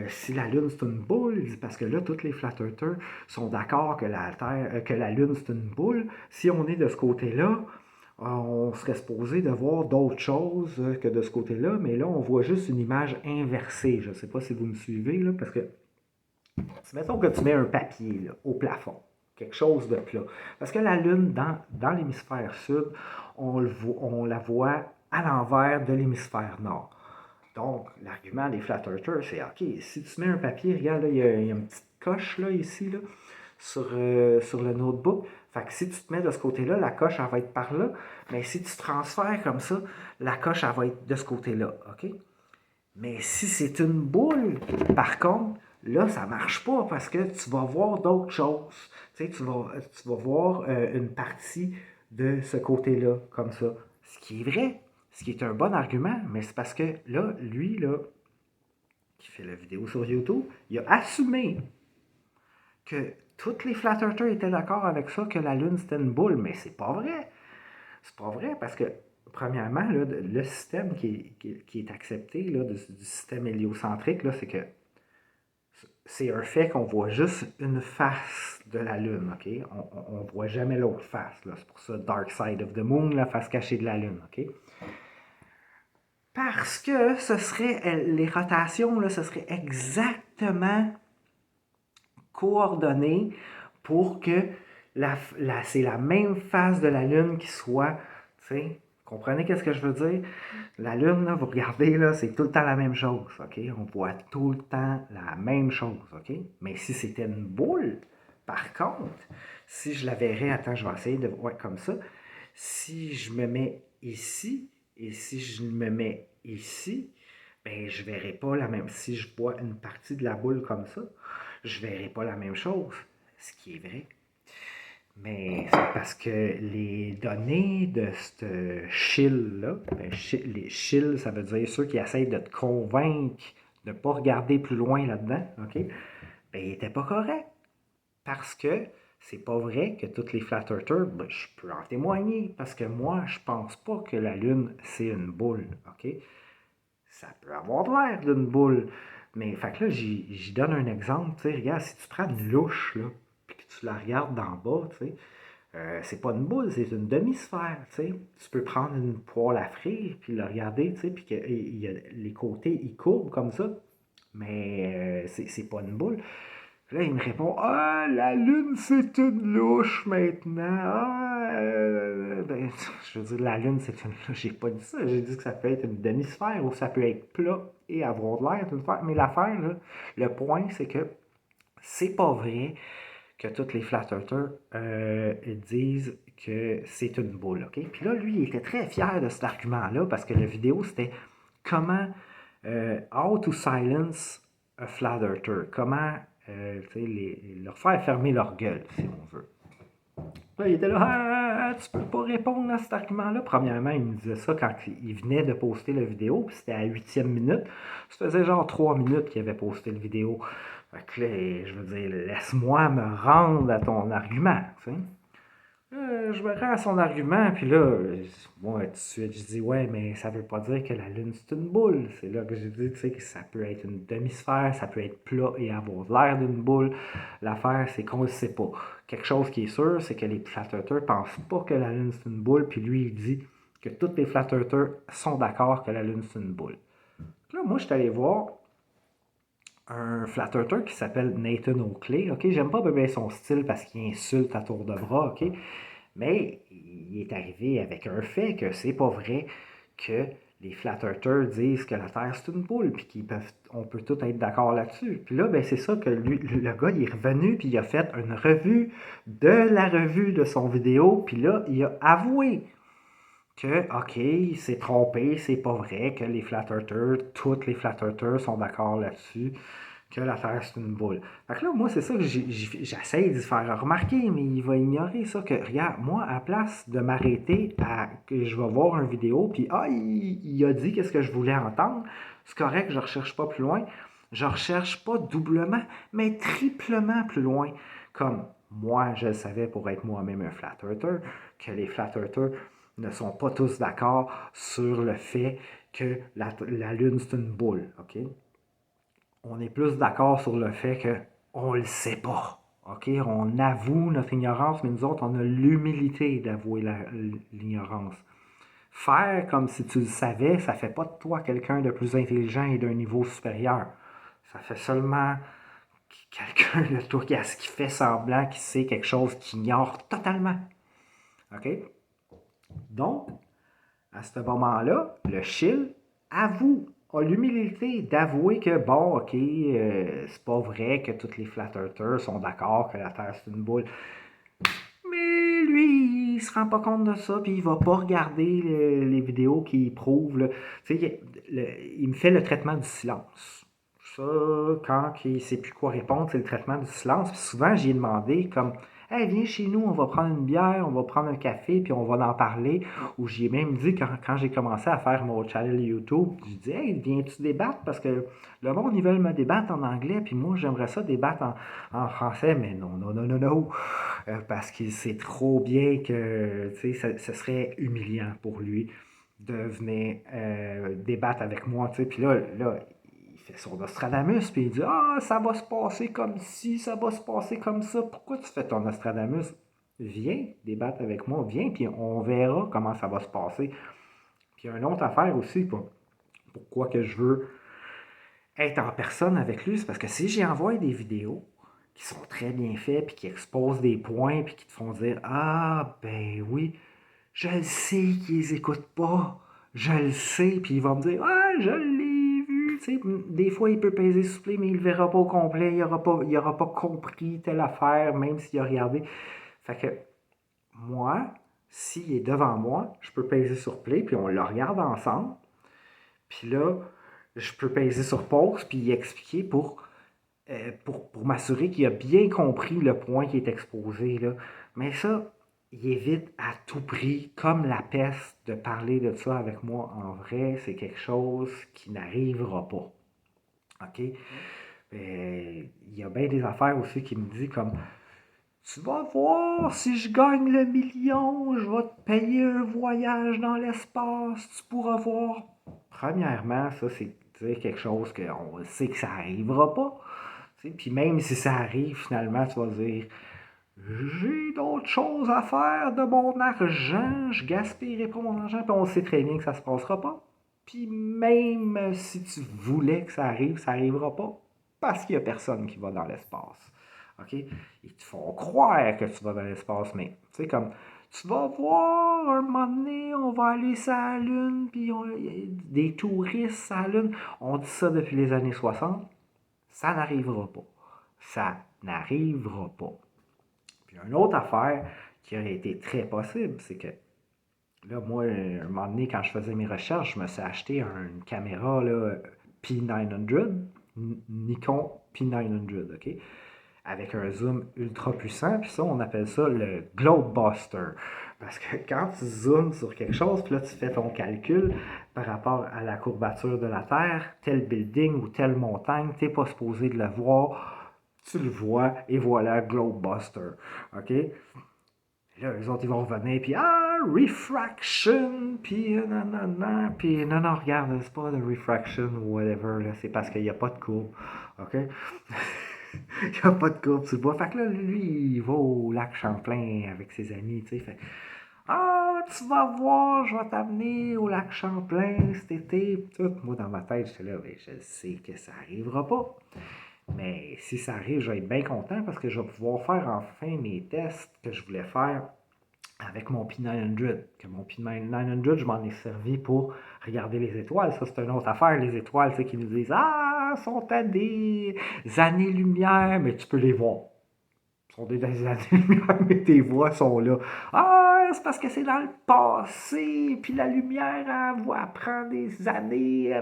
si la Lune c'est une boule, il dit, parce que là, tous les flat earthers sont d'accord que la Terre, que la Lune c'est une boule. Si on est de ce côté-là, on serait supposé de voir d'autres choses que de ce côté-là, mais là, on voit juste une image inversée. Je ne sais pas si vous me suivez, là, parce que, mettons que tu mets un papier là, au plafond, quelque chose de plat. Parce que la Lune, dans l'hémisphère sud, on la voit à l'envers de l'hémisphère nord. Donc, l'argument des flat earthers, c'est OK, si tu mets un papier, regarde, là, il y a une petite coche là, ici, là, sur le notebook. Fait que si tu te mets de ce côté-là, la coche, elle va être par là. Mais si tu transfères comme ça, la coche, elle va être de ce côté-là. OK? Mais si c'est une boule, par contre, là, ça ne marche pas parce que tu vas voir d'autres choses. Tu sais, tu vas voir une partie de ce côté-là, comme ça. Ce qui est vrai, ce qui est un bon argument, mais c'est parce que là, lui, là, qui fait la vidéo sur YouTube, il a assumé que tous les flat earthers étaient d'accord avec ça, que la Lune c'était une boule, mais c'est pas vrai. C'est pas vrai parce que, premièrement, là, le système qui est accepté là, du système héliocentrique, là, c'est que c'est un fait qu'on voit juste une face de la Lune, OK? On ne voit jamais l'autre face. Là. C'est pour ça Dark Side of the Moon, la face cachée de la Lune, OK? Parce que ce serait, les rotations, là, ce serait exactement coordonné pour que c'est la même face de la Lune qui soit, tu sais, comprenez qu'est-ce que je veux dire? La Lune, là, vous regardez, là, c'est tout le temps la même chose, OK? On voit tout le temps la même chose, OK? Mais si c'était une boule, par contre, si je la verrais, attends, je vais essayer de voir comme ça, si je me mets ici, et si je me mets ici, ben, je ne verrai pas la même. Si je vois une partie de la boule comme ça, je ne verrai pas la même chose, ce qui est vrai. Mais c'est parce que les données de ce shield-là, les shields, ça veut dire ceux qui essayent de te convaincre de ne pas regarder plus loin là-dedans, OK? Ben, ils n'étaient pas corrects. Parce que c'est pas vrai que toutes les flat earthers, ben, je peux en témoigner, parce que moi, je pense pas que la Lune, c'est une boule, OK? Ça peut avoir l'air d'une boule. Mais fait que là, j'y donne un exemple. Tu sais, regarde, si tu prends une louche, là, puis que tu la regardes d'en bas, tu sais, c'est pas une boule, c'est une demi-sphère. Tu sais. Tu peux prendre une poêle à frire, puis la regarder, tu sais, puis que les côtés, ils courbent comme ça. Mais c'est pas une boule. Là, il me répond Ah, la Lune, c'est une louche maintenant. Ben, je veux dire, la Lune, c'est une louche. J'ai pas dit ça. J'ai dit que ça peut être une demi-sphère ou ça peut être plat et avoir de l'air d'une sphère. Mais l'affaire, là, le point, c'est que c'est pas vrai que tous les flat earthers disent que c'est une boule. OK? Puis là, lui, il était très fier de cet argument-là parce que la vidéo, c'était comment How to silence a flat earther. Comment leur faire fermer leur gueule, si on veut. Là, il était là, tu peux pas répondre à cet argument-là. Premièrement, il me disait ça quand il venait de poster la vidéo, puis c'était à la 8e minute. Ça faisait genre 3 minutes qu'il avait posté la vidéo. Fait que là, je veux dire, laisse-moi me rendre à ton argument, tu sais. Je me rends à son argument, puis là, moi, tout de suite, je dis, ouais, mais ça veut pas dire que la Lune, c'est une boule. C'est là que j'ai dit, tu sais, que ça peut être une demi-sphère, ça peut être plat et avoir l'air d'une boule. L'affaire, c'est qu'on ne le sait pas. Quelque chose qui est sûr, c'est que les flat earthers pensent pas que la Lune, c'est une boule, puis lui, il dit que tous les flat earthers sont d'accord que la Lune, c'est une boule. Là, moi, je suis allé voir un flat earther qui s'appelle Nathan Oakley. OK, j'aime pas bien son style parce qu'il insulte à tour de bras, OK? Mais il est arrivé avec un fait que c'est pas vrai que les flat earthers disent que la Terre c'est une boule, puis on peut tous être d'accord là-dessus. Puis là, ben, c'est ça que lui, le gars, il est revenu, puis il a fait une revue de la revue de son vidéo, puis là, il a avoué que, OK, il s'est trompé, c'est pas vrai que les flat earthers, toutes les flat earthers sont d'accord là-dessus, que la Terre c'est une boule. Fait que là, moi, c'est ça que j'essaie de faire remarquer, mais il va ignorer ça, que regarde, moi, à place de m'arrêter à que je vais voir une vidéo, puis il a dit qu'est-ce que je voulais entendre, c'est correct, je recherche pas plus loin, je recherche pas doublement, mais triplement plus loin, comme moi, je le savais pour être moi-même un flat earther, que les flat earthers ne sont pas tous d'accord sur le fait que la Lune, c'est une boule, OK? On est plus d'accord sur le fait qu'on ne le sait pas, OK? On avoue notre ignorance, mais nous autres, on a l'humilité d'avouer l'ignorance. Faire comme si tu le savais, ça ne fait pas de toi quelqu'un de plus intelligent et d'un niveau supérieur. Ça fait seulement quelqu'un de toi qui fait semblant qu'il sait quelque chose qu'il ignore totalement. OK? Donc, à ce moment-là, le chill avoue, a l'humilité d'avouer que, bon, OK, c'est pas vrai que tous les flat earthers sont d'accord que la Terre c'est une boule. Mais lui, il se rend pas compte de ça, puis il va pas regarder les vidéos qui prouvent. Là. Tu sais, il me fait le traitement du silence. Ça, quand il sait plus quoi répondre, c'est le traitement du silence. Puis souvent, j'y ai demandé comme hey, viens chez nous, on va prendre une bière, on va prendre un café, puis on va en parler. Ou j'y ai même dit quand j'ai commencé à faire mon channel YouTube, je dis hey, viens-tu débattre? Parce que le monde, ils veulent me débattre en anglais, puis moi, j'aimerais ça débattre en français, mais non, non, non, non, non. Parce qu'il sait trop bien que ce serait humiliant pour lui de venir débattre avec moi. Puis là, il fait son Nostradamus, puis il dit ah, ça va se passer comme ci, ça va se passer comme ça. Pourquoi tu fais ton Nostradamus? Viens débattre avec moi, viens, puis on verra comment ça va se passer. Puis une autre affaire aussi, pourquoi que je veux être en personne avec lui, c'est parce que si j'ai envoyé des vidéos qui sont très bien faites, puis qui exposent des points, puis qui te font dire ah, ben oui, je le sais qu'ils les écoutent pas, je le sais, puis il va me dire ah, je l'ai vu, tu sais, des fois il peut peser supplé, mais il le verra pas au complet, il aura pas compris telle affaire, même s'il a regardé. Fait que moi, s'il est devant moi, je peux peser sur play, puis on le regarde ensemble, puis là, je peux peser sur pause, puis y expliquer pour m'assurer qu'il a bien compris le point qui est exposé. Là. Mais ça, il évite à tout prix, comme la peste, de parler de ça avec moi en vrai. C'est quelque chose qui n'arrivera pas. OK? Il y a bien des affaires aussi qui me disent comme tu vas voir, si je gagne le million, je vais te payer un voyage dans l'espace, tu pourras voir. Premièrement, ça, c'est quelque chose qu'on sait que ça n'arrivera pas. Puis même si ça arrive, finalement, tu vas dire j'ai d'autres choses à faire de mon argent, je gaspillerai pas mon argent, puis on sait très bien que ça se passera pas. Puis même si tu voulais que ça arrivera pas, parce qu'il y a personne qui va dans l'espace. OK? Ils te font croire que tu vas dans l'espace, mais tu sais, comme tu vas voir un moment donné, on va aller sur la Lune, puis des touristes sur la Lune. On dit ça depuis les années 60. Ça n'arrivera pas. Ça n'arrivera pas. Puis une autre affaire qui aurait été très possible, c'est que là, moi, un moment donné, quand je faisais mes recherches, je me suis acheté une caméra là, P900, Nikon P900, OK? Avec un zoom ultra puissant, puis ça, on appelle ça le Globebuster. Parce que quand tu zoomes sur quelque chose, puis là, tu fais ton calcul par rapport à la courbature de la Terre, tel building ou telle montagne, tu n'es pas supposé de le voir, tu le vois, et voilà, Globebuster. OK? Là, les autres, ils vont revenir, puis refraction, puis nanana, puis non, regarde, c'est pas de refraction ou whatever, là, c'est parce qu'il n'y a pas de courbe. OK? Il n'y a pas de courbe sur le bois. Fait que là, lui, il va au lac Champlain avec ses amis, tu sais. Fait tu vas voir, je vais t'amener au lac Champlain cet été. Tout. Moi, dans ma tête, j'étais là, ben, je sais que ça n'arrivera pas. Mais si ça arrive, je vais être bien content parce que je vais pouvoir faire enfin mes tests que je voulais faire avec mon P900. Que mon P900, je m'en ai servi pour regarder les étoiles. Ça, c'est une autre affaire. Les étoiles, c'est qu'ils nous disent sont à des années-lumière, mais tu peux les voir. Ils sont des années-lumière, mais tes voix sont là. C'est parce que c'est dans le passé, puis la lumière, elle prend des années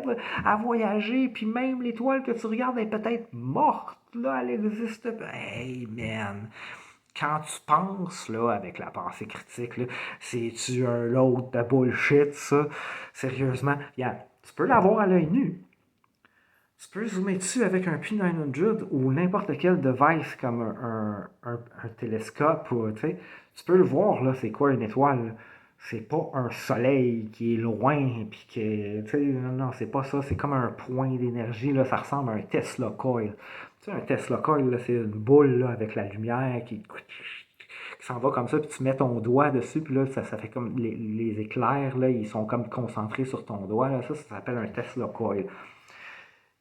à voyager, puis même l'étoile que tu regardes est peut-être morte, là, elle existe pas. Hey, man! Quand tu penses, là, avec la pensée critique, là, c'est-tu un lot de bullshit, ça? Sérieusement, tu peux l'avoir à l'œil nu. Tu peux zoomer dessus avec un P900 ou n'importe quel device comme un télescope. Tu peux le voir, là, c'est quoi une étoile. C'est pas un soleil qui est loin. Puis que, non, c'est pas ça. C'est comme un point d'énergie. Là, ça ressemble à un Tesla coil. Tu sais, un Tesla coil, là, c'est une boule là, avec la lumière qui s'en va comme ça. Puis tu mets ton doigt dessus. Puis là, ça fait comme les éclairs. Là, ils sont comme concentrés sur ton doigt. Là, ça s'appelle un Tesla coil.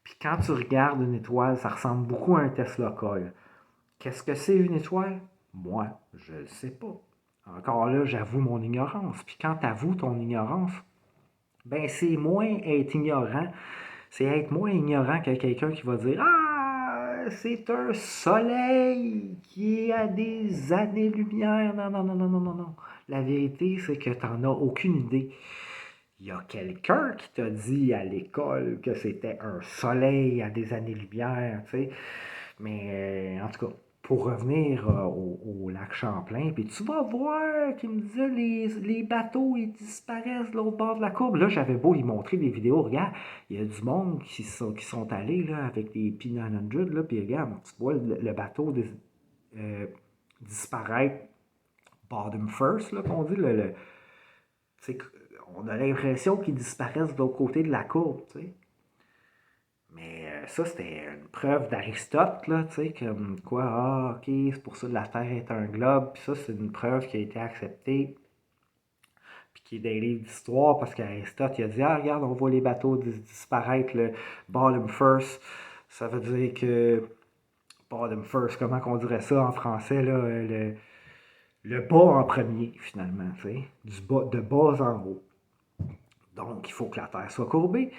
Puis quand tu regardes une étoile, ça ressemble beaucoup à un Tesla Coil. Qu'est-ce que c'est une étoile? Moi, je ne sais pas. Encore là, j'avoue mon ignorance. Puis quand tu avoues ton ignorance, ben c'est moins être ignorant, c'est être moins ignorant que quelqu'un qui va dire ah, c'est un soleil qui est à des années-lumière. Non, non, non, non, non, non, non. La vérité, c'est que tu n'en as aucune idée. Il y a quelqu'un qui t'a dit à l'école que c'était un soleil à des années-lumière, tu sais. Mais en tout cas, pour revenir au lac Champlain, puis tu vas voir qu'il me disait les bateaux ils disparaissent de l'autre bord de la courbe. Là, j'avais beau y montrer des vidéos, regarde, il y a du monde qui sont allés là, avec des P900, là, puis regarde, tu vois le bateau disparaître bottom first, là, qu'on dit, on a l'impression qu'ils disparaissent de l'autre côté de la courbe, tu sais. Mais ça, c'était une preuve d'Aristote, là, tu sais, comme quoi, ah, ok, c'est pour ça que la Terre est un globe, puis ça, c'est une preuve qui a été acceptée, puis qui est dans les livres d'histoire, parce qu'Aristote, il a dit, ah, regarde, on voit les bateaux disparaître, le bottom first, ça veut dire que, bottom first, comment qu'on dirait ça en français, là, le bas en premier, finalement, tu sais, de bas en haut. Donc, il faut que la Terre soit courbée.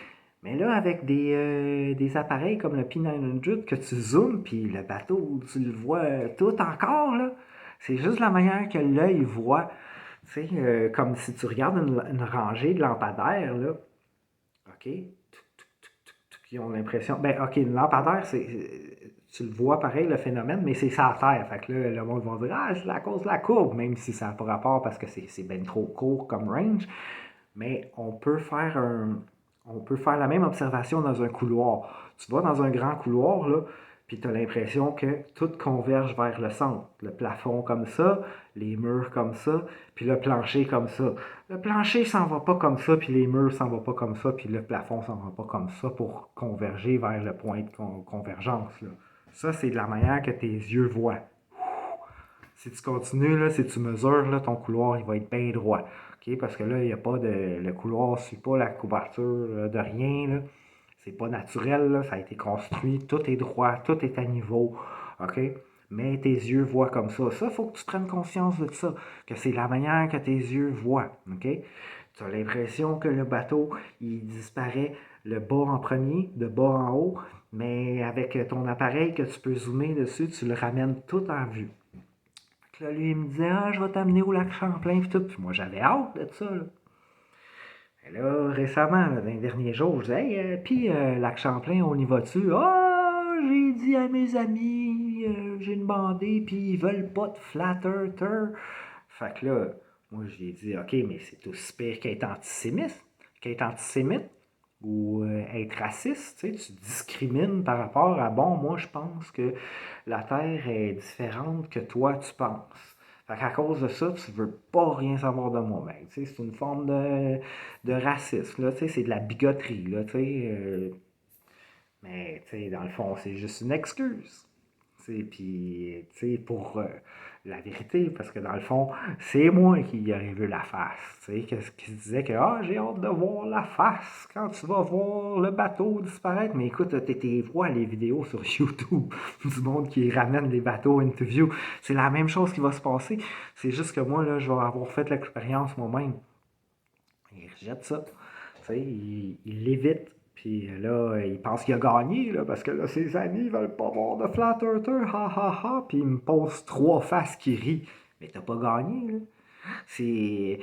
Mais là, avec des appareils comme le P900 que tu zoomes, puis le bateau, tu le vois tout encore, là. C'est juste la manière que l'œil voit. Tu sais, comme si tu regardes une rangée de lampadaires, là. OK? Ils ont l'impression. Ben, OK, une lampadaire, tu le vois pareil, le phénomène, mais c'est ça à terre. Fait que là, le monde va dire, ah, c'est à cause de la courbe, même si ça n'a pas rapport parce que c'est bien trop court comme range. Mais on peut faire la même observation dans un couloir. Tu vas dans un grand couloir, là, puis tu as l'impression que tout converge vers le centre. Le plafond comme ça, les murs comme ça, puis le plancher comme ça. Le plancher s'en va pas comme ça, puis les murs s'en vont pas comme ça, puis le plafond s'en va pas comme ça pour converger vers le point de convergence, là. Ça, c'est de la manière que tes yeux voient. Si tu continues, là, si tu mesures, là, ton couloir, il va être bien droit. OK? Parce que là, il n'y a pas de. Le couloir ne suit pas la couverture de rien. Là. C'est pas naturel, là, ça a été construit, tout est droit, tout est à niveau. OK? Mais tes yeux voient comme ça. Ça, il faut que tu prennes conscience de ça, que c'est la manière que tes yeux voient. OK? Tu as l'impression que le bateau, il disparaît le bas en premier, de bas en haut, mais avec ton appareil que tu peux zoomer dessus, tu le ramènes tout en vue. Là, lui, il me disait, ah, je vais t'amener au lac Champlain, puis tout. Puis moi, j'avais hâte de ça, là. Et là, récemment, là, dans les derniers jours, je disais, hey, puis lac Champlain, on y va-tu? Ah, j'ai dit à mes amis, j'ai demandé, puis ils veulent pas de flat earther. Fait que là, moi, j'ai dit, OK, mais c'est aussi pire qu'être antisémite, ou être raciste, tu sais, tu discrimines par rapport à, bon, moi, je pense que la Terre est différente que toi, tu penses. Fait qu'à cause de ça, tu veux pas rien savoir de moi. Ben, tu sais, c'est une forme de racisme, là, tu sais, c'est de la bigoterie, là, tu sais. Mais, tu sais, dans le fond, c'est juste une excuse. Puis, tu sais, pour la vérité, parce que dans le fond, c'est moi qui y aurais vu la face. Tu sais, qui se disait que ah, j'ai hâte de voir la face quand tu vas voir le bateau disparaître. Mais écoute, tu vois les vidéos sur YouTube du monde qui ramène les bateaux into view. C'est la même chose qui va se passer. C'est juste que moi, là, je vais avoir fait l'expérience moi-même. Il rejette ça. Tu sais, il l'évite. Puis là, il pense qu'il a gagné, là, parce que là, ses amis ne veulent pas voir de flat earther, ha ha ha. Puis il me pose 3 faces qui rient. Mais t'as pas gagné, là. C'est,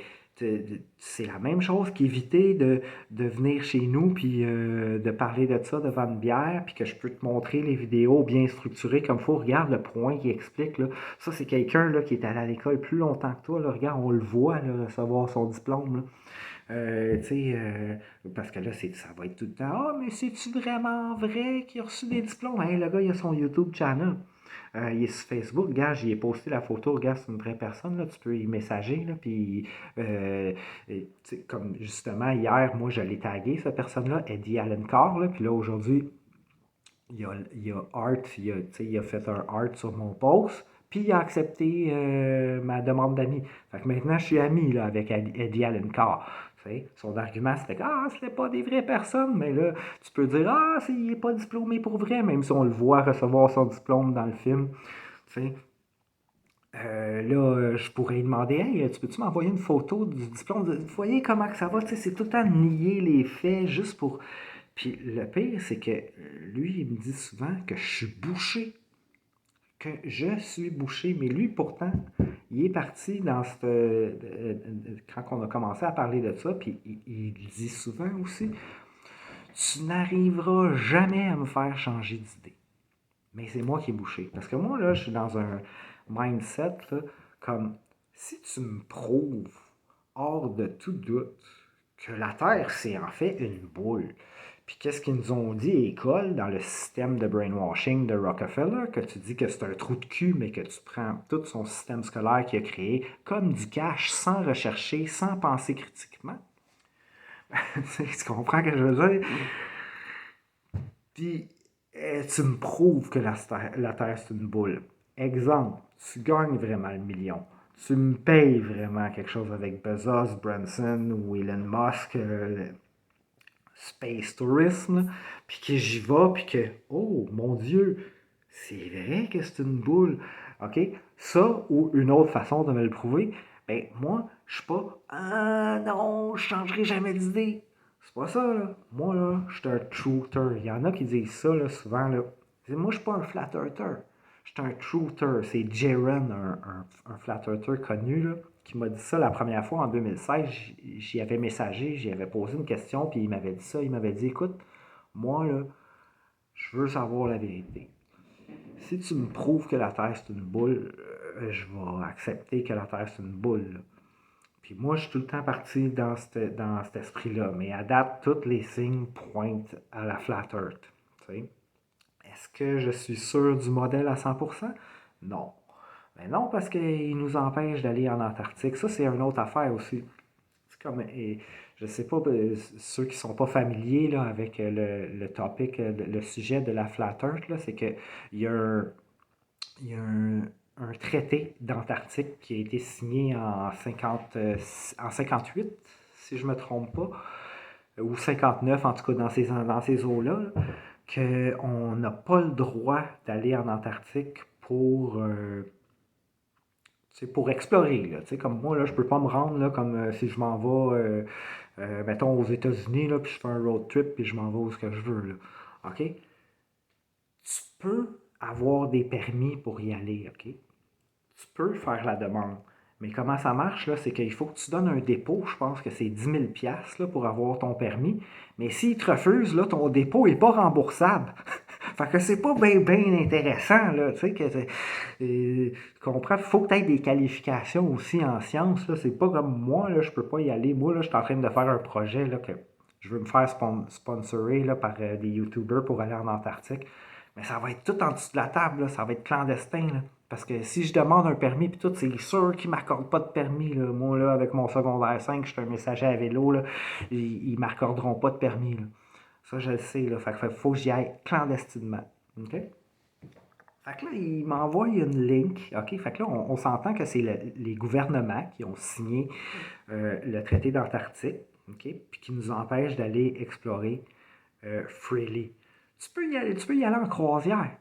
c'est la même chose qu'éviter de venir chez nous puis de parler de ça devant une bière, puis que je peux te montrer les vidéos bien structurées comme il faut. Regarde le point qui explique. Là. Ça, c'est quelqu'un là, qui est allé à l'école plus longtemps que toi. Là. Regarde, on le voit là, recevoir son diplôme. Là. Parce que là, ça va être tout le temps. Ah, mais c'est-tu vraiment vrai qu'il a reçu des diplômes? Hey, le gars, il a son YouTube channel. Il est sur Facebook. Regarde, j'y ai posté la photo. Regarde, c'est une vraie personne. Là, tu peux y messager. Là, puis, comme justement, hier, moi, je l'ai tagué, cette personne-là, Eddie Allen Carr. Là, puis là, aujourd'hui, il a il a fait un art sur mon post. Puis il a accepté ma demande d'amis. Fait que maintenant, je suis ami là, avec Eddie Allen Carr. T'sais. Son argument, c'était que ce n'est pas des vraies personnes, mais là, tu peux dire il n'est pas diplômé pour vrai, même si on le voit recevoir son diplôme dans le film. T'sais. Là, je pourrais lui demander Hey, tu peux-tu m'envoyer une photo du diplôme? Vous voyez comment que ça va? C'est tout le temps nier les faits juste pour. Puis le pire, c'est que lui, il me dit souvent que je suis bouché. Que je suis bouché. Mais lui, pourtant, il est parti dans cette. Quand on a commencé à parler de ça, puis il dit souvent aussi tu n'arriveras jamais à me faire changer d'idée. Mais c'est moi qui est bouché. Parce que moi, là, je suis dans un mindset, là, comme si tu me prouves, hors de tout doute, que la Terre, c'est en fait une boule. Puis qu'est-ce qu'ils nous ont dit à l'école, dans le système de brainwashing de Rockefeller, que tu dis que c'est un trou de cul, mais que tu prends tout son système scolaire qu'il a créé comme du cash, sans rechercher, sans penser critiquement. Tu comprends ce que je veux dire? Puis tu me prouves que la Terre, c'est une boule. Exemple, tu gagnes vraiment le million. Tu me payes vraiment quelque chose avec Bezos, Branson ou Elon Musk, Space Tourism, puis que j'y vais, puis que, oh mon Dieu, c'est vrai que c'est une boule. OK? Ça, ou une autre façon de me le prouver, ben moi, je suis pas, non, je changerai jamais d'idée. C'est pas ça, là. Moi, là, je suis un truther. Il y en a qui disent ça, là, souvent, là. Moi, je suis pas un flat earther. Je suis un truther. C'est Jaron, un flat earther connu, là, qui m'a dit ça la première fois en 2016. J'y avais messagé, j'y avais posé une question, puis il m'avait dit ça. Il m'avait dit, écoute, moi, là, je veux savoir la vérité. Si tu me prouves que la Terre, c'est une boule, je vais accepter que la Terre, c'est une boule, là. Puis moi, je suis tout le temps parti dans cet esprit-là. Mais à date, tous les signes pointent à la Flat Earth. T'sais. Est-ce que je suis sûr du modèle à 100%? Non. Mais non, parce qu'il nous empêche d'aller en Antarctique. Ça, c'est une autre affaire aussi. C'est comme, je ne sais pas, ceux qui ne sont pas familiers là, avec le topic, le sujet de la Flat Earth, là, c'est qu'il y a il y a un traité d'Antarctique qui a été signé en 58, si je ne me trompe pas, ou 59, en tout cas dans ces eaux-là, qu'on n'a pas le droit d'aller en Antarctique pour explorer. Là. Comme moi, là, je ne peux pas me rendre là, comme si je m'en vais, mettons, aux États-Unis, là, puis je fais un road trip, puis je m'en vais où ce que je veux. Là. OK? Tu peux avoir des permis pour y aller, OK? Tu peux faire la demande. Mais comment ça marche, là, c'est qu'il faut que tu donnes un dépôt, je pense que c'est 10 000 là, pour avoir ton permis. Mais s'ils te refusent, là, ton dépôt n'est pas remboursable. Fait que c'est pas bien intéressant, là, tu sais, tu comprends, il faut que tu aies des qualifications aussi en sciences, là, c'est pas comme moi, là, je peux pas y aller. Moi, là, je suis en train de faire un projet, là, que je veux me faire sponsorer, là, par des YouTubers pour aller en Antarctique. Mais ça va être tout en dessous de la table, là, ça va être clandestin, là. Parce que si je demande un permis, puis tout, c'est sûr qu'ils ne m'accordent pas de permis. Là. Moi, là, avec mon secondaire 5, je suis un messager à vélo, là, ils ne m'accorderont pas de permis. Là. Ça, je le sais. Là. Fait que faut que j'y aille clandestinement. OK? Fait que là, il m'envoie une link. OK? Fait que là, on s'entend que c'est les gouvernements qui ont signé le traité d'Antarctique, OK? Puis qui nous empêchent d'aller explorer freely. Tu peux y aller en croisière.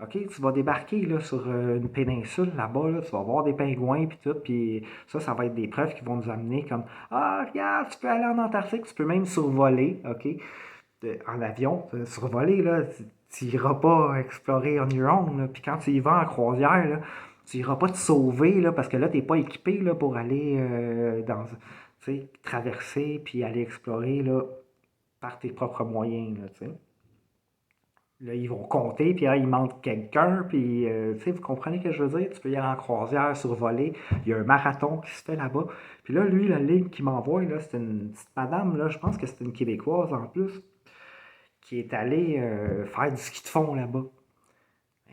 OK, tu vas débarquer là, sur une péninsule là-bas, là, tu vas voir des pingouins puis tout, puis ça va être des preuves qui vont nous amener comme regarde, tu peux aller en Antarctique, tu peux même survoler, OK, en avion, survoler, là, tu n'iras pas explorer on your own, là. Puis quand tu y vas en croisière, là, tu n'iras pas te sauver, là, parce que là, tu n'es pas équipé là, pour aller traverser puis aller explorer là, par tes propres moyens, là, tu sais. Là, ils vont compter, puis là, il manque quelqu'un, puis vous comprenez ce que je veux dire? Tu peux y aller en croisière, survoler. Il y a un marathon qui se fait là-bas. Puis là, lui, la ligne qu'il m'envoie, là, c'est une petite madame, là, je pense que c'est une Québécoise en plus, qui est allée faire du ski de fond là-bas.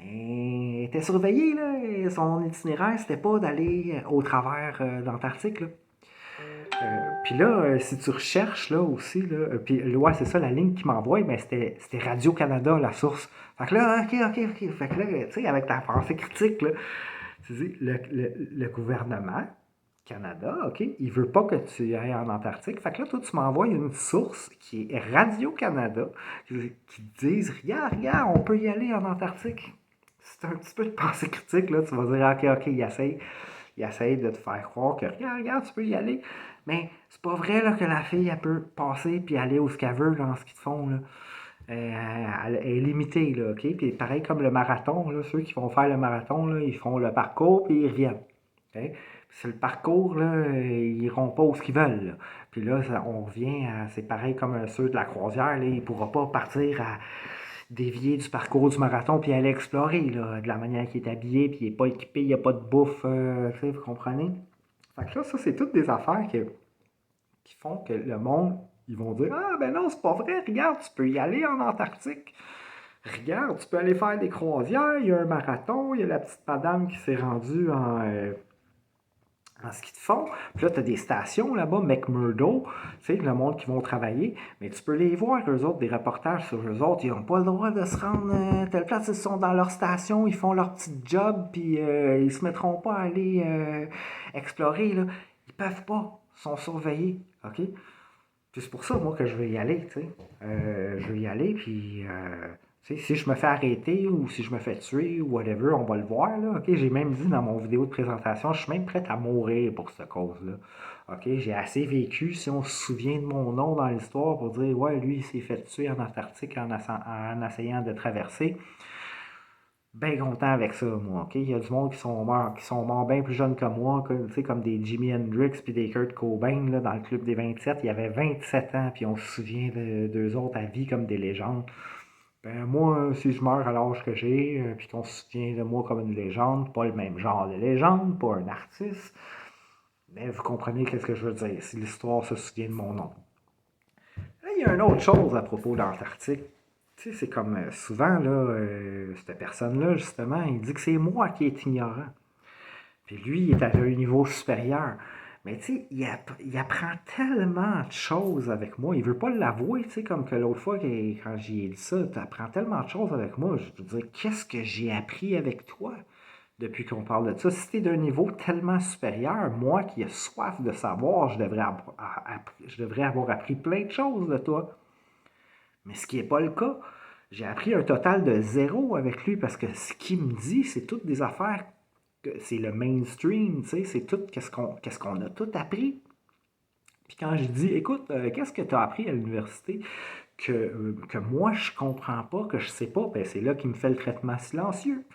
Elle était surveillée, là. Son itinéraire, c'était pas d'aller au travers d'Antarctique, là. Puis là, si tu recherches là aussi, là, puis ouais, c'est ça, la ligne qui m'envoie, ben, c'était Radio-Canada, la source. Fait que là, OK. Fait que là, tu sais, avec ta pensée critique, là, tu dis, le gouvernement Canada, OK? Il veut pas que tu ailles en Antarctique. Fait que là, toi, tu m'envoies une source qui est Radio-Canada qui te disent, regarde, on peut y aller en Antarctique. C'est un petit peu de pensée critique, là. Tu vas dire, OK, il essaye de te faire croire que, regarde, tu peux y aller. Mais c'est pas vrai, là, que la fille, elle peut passer puis aller au Scaver, là, en ski de fond, là. Elle est limitée, là, OK? Puis pareil comme le marathon, là, ceux qui vont faire le marathon, là, ils font le parcours puis ils reviennent. OK? C'est le parcours, là, ils iront pas où ce qu'ils veulent, là. Puis là, on revient à, c'est pareil comme ceux de la croisière, là, il pourra pas partir à dévier du parcours du marathon puis aller explorer, là, de la manière qu'il est habillé, puis il est pas équipé, il n'y a pas de bouffe, tu sais, vous comprenez? Fait que là, ça, c'est toutes des affaires qui font que le monde, ils vont dire, ah, ben non, c'est pas vrai, regarde, tu peux y aller en Antarctique. Regarde, tu peux aller faire des croisières, il y a un marathon, il y a la petite madame qui s'est rendue en ski de fond. Puis là, tu as des stations là-bas, McMurdo, tu sais, le monde qui vont travailler. Mais tu peux les voir, eux autres, des reportages sur eux autres. Ils n'ont pas le droit de se rendre telle place. Ils sont dans leur station, ils font leur petit job, puis ils se mettront pas à aller explorer. Là. Ils peuvent pas. Ils sont surveillés. OK? Puis c'est pour ça, moi, que je vais y aller, tu sais. Je vais y aller, puis... tu sais, si je me fais arrêter ou si je me fais tuer ou whatever, on va le voir, là. OK, j'ai même dit dans mon vidéo de présentation, je suis même prêt à mourir pour cette cause-là. OK, j'ai assez vécu, si on se souvient de mon nom dans l'histoire, pour dire, ouais, lui, il s'est fait tuer en Antarctique en essayant de traverser. Bien content avec ça, moi, OK? Il y a du monde qui sont morts bien plus jeunes que moi, tu sais, comme des Jimi Hendrix puis des Kurt Cobain, là, dans le club des 27. Il y avait 27 ans, puis on se souvient d'eux autres à vie comme des légendes. Ben, moi, si je meurs à l'âge que j'ai, puis qu'on se souvient de moi comme une légende, pas le même genre de légende, pas un artiste, ben, vous comprenez qu'est-ce que je veux dire, si l'histoire se souvient de mon nom. Là, il y a une autre chose à propos de l'Antarctique. Tu sais, c'est comme souvent, là, cette personne-là, justement, il dit que c'est moi qui est ignorant. Puis lui, il est à un niveau supérieur. Mais tu sais, il apprend tellement de choses avec moi. Il veut pas l'avouer, tu sais, comme que l'autre fois, quand j'ai dit ça, tu apprends tellement de choses avec moi. Je veux dire, qu'est-ce que j'ai appris avec toi depuis qu'on parle de ça? Si t'es d'un niveau tellement supérieur, moi qui ai soif de savoir, je devrais avoir appris plein de choses de toi. Mais ce qui n'est pas le cas. J'ai appris un total de zéro avec lui parce que ce qu'il me dit, c'est toutes des affaires, c'est le mainstream, tu sais, c'est tout qu'est-ce qu'on a tout appris. Puis quand je dis, écoute, qu'est-ce que tu as appris à l'université que moi je comprends pas, que je sais pas, ben c'est là qu'il me fait le traitement silencieux.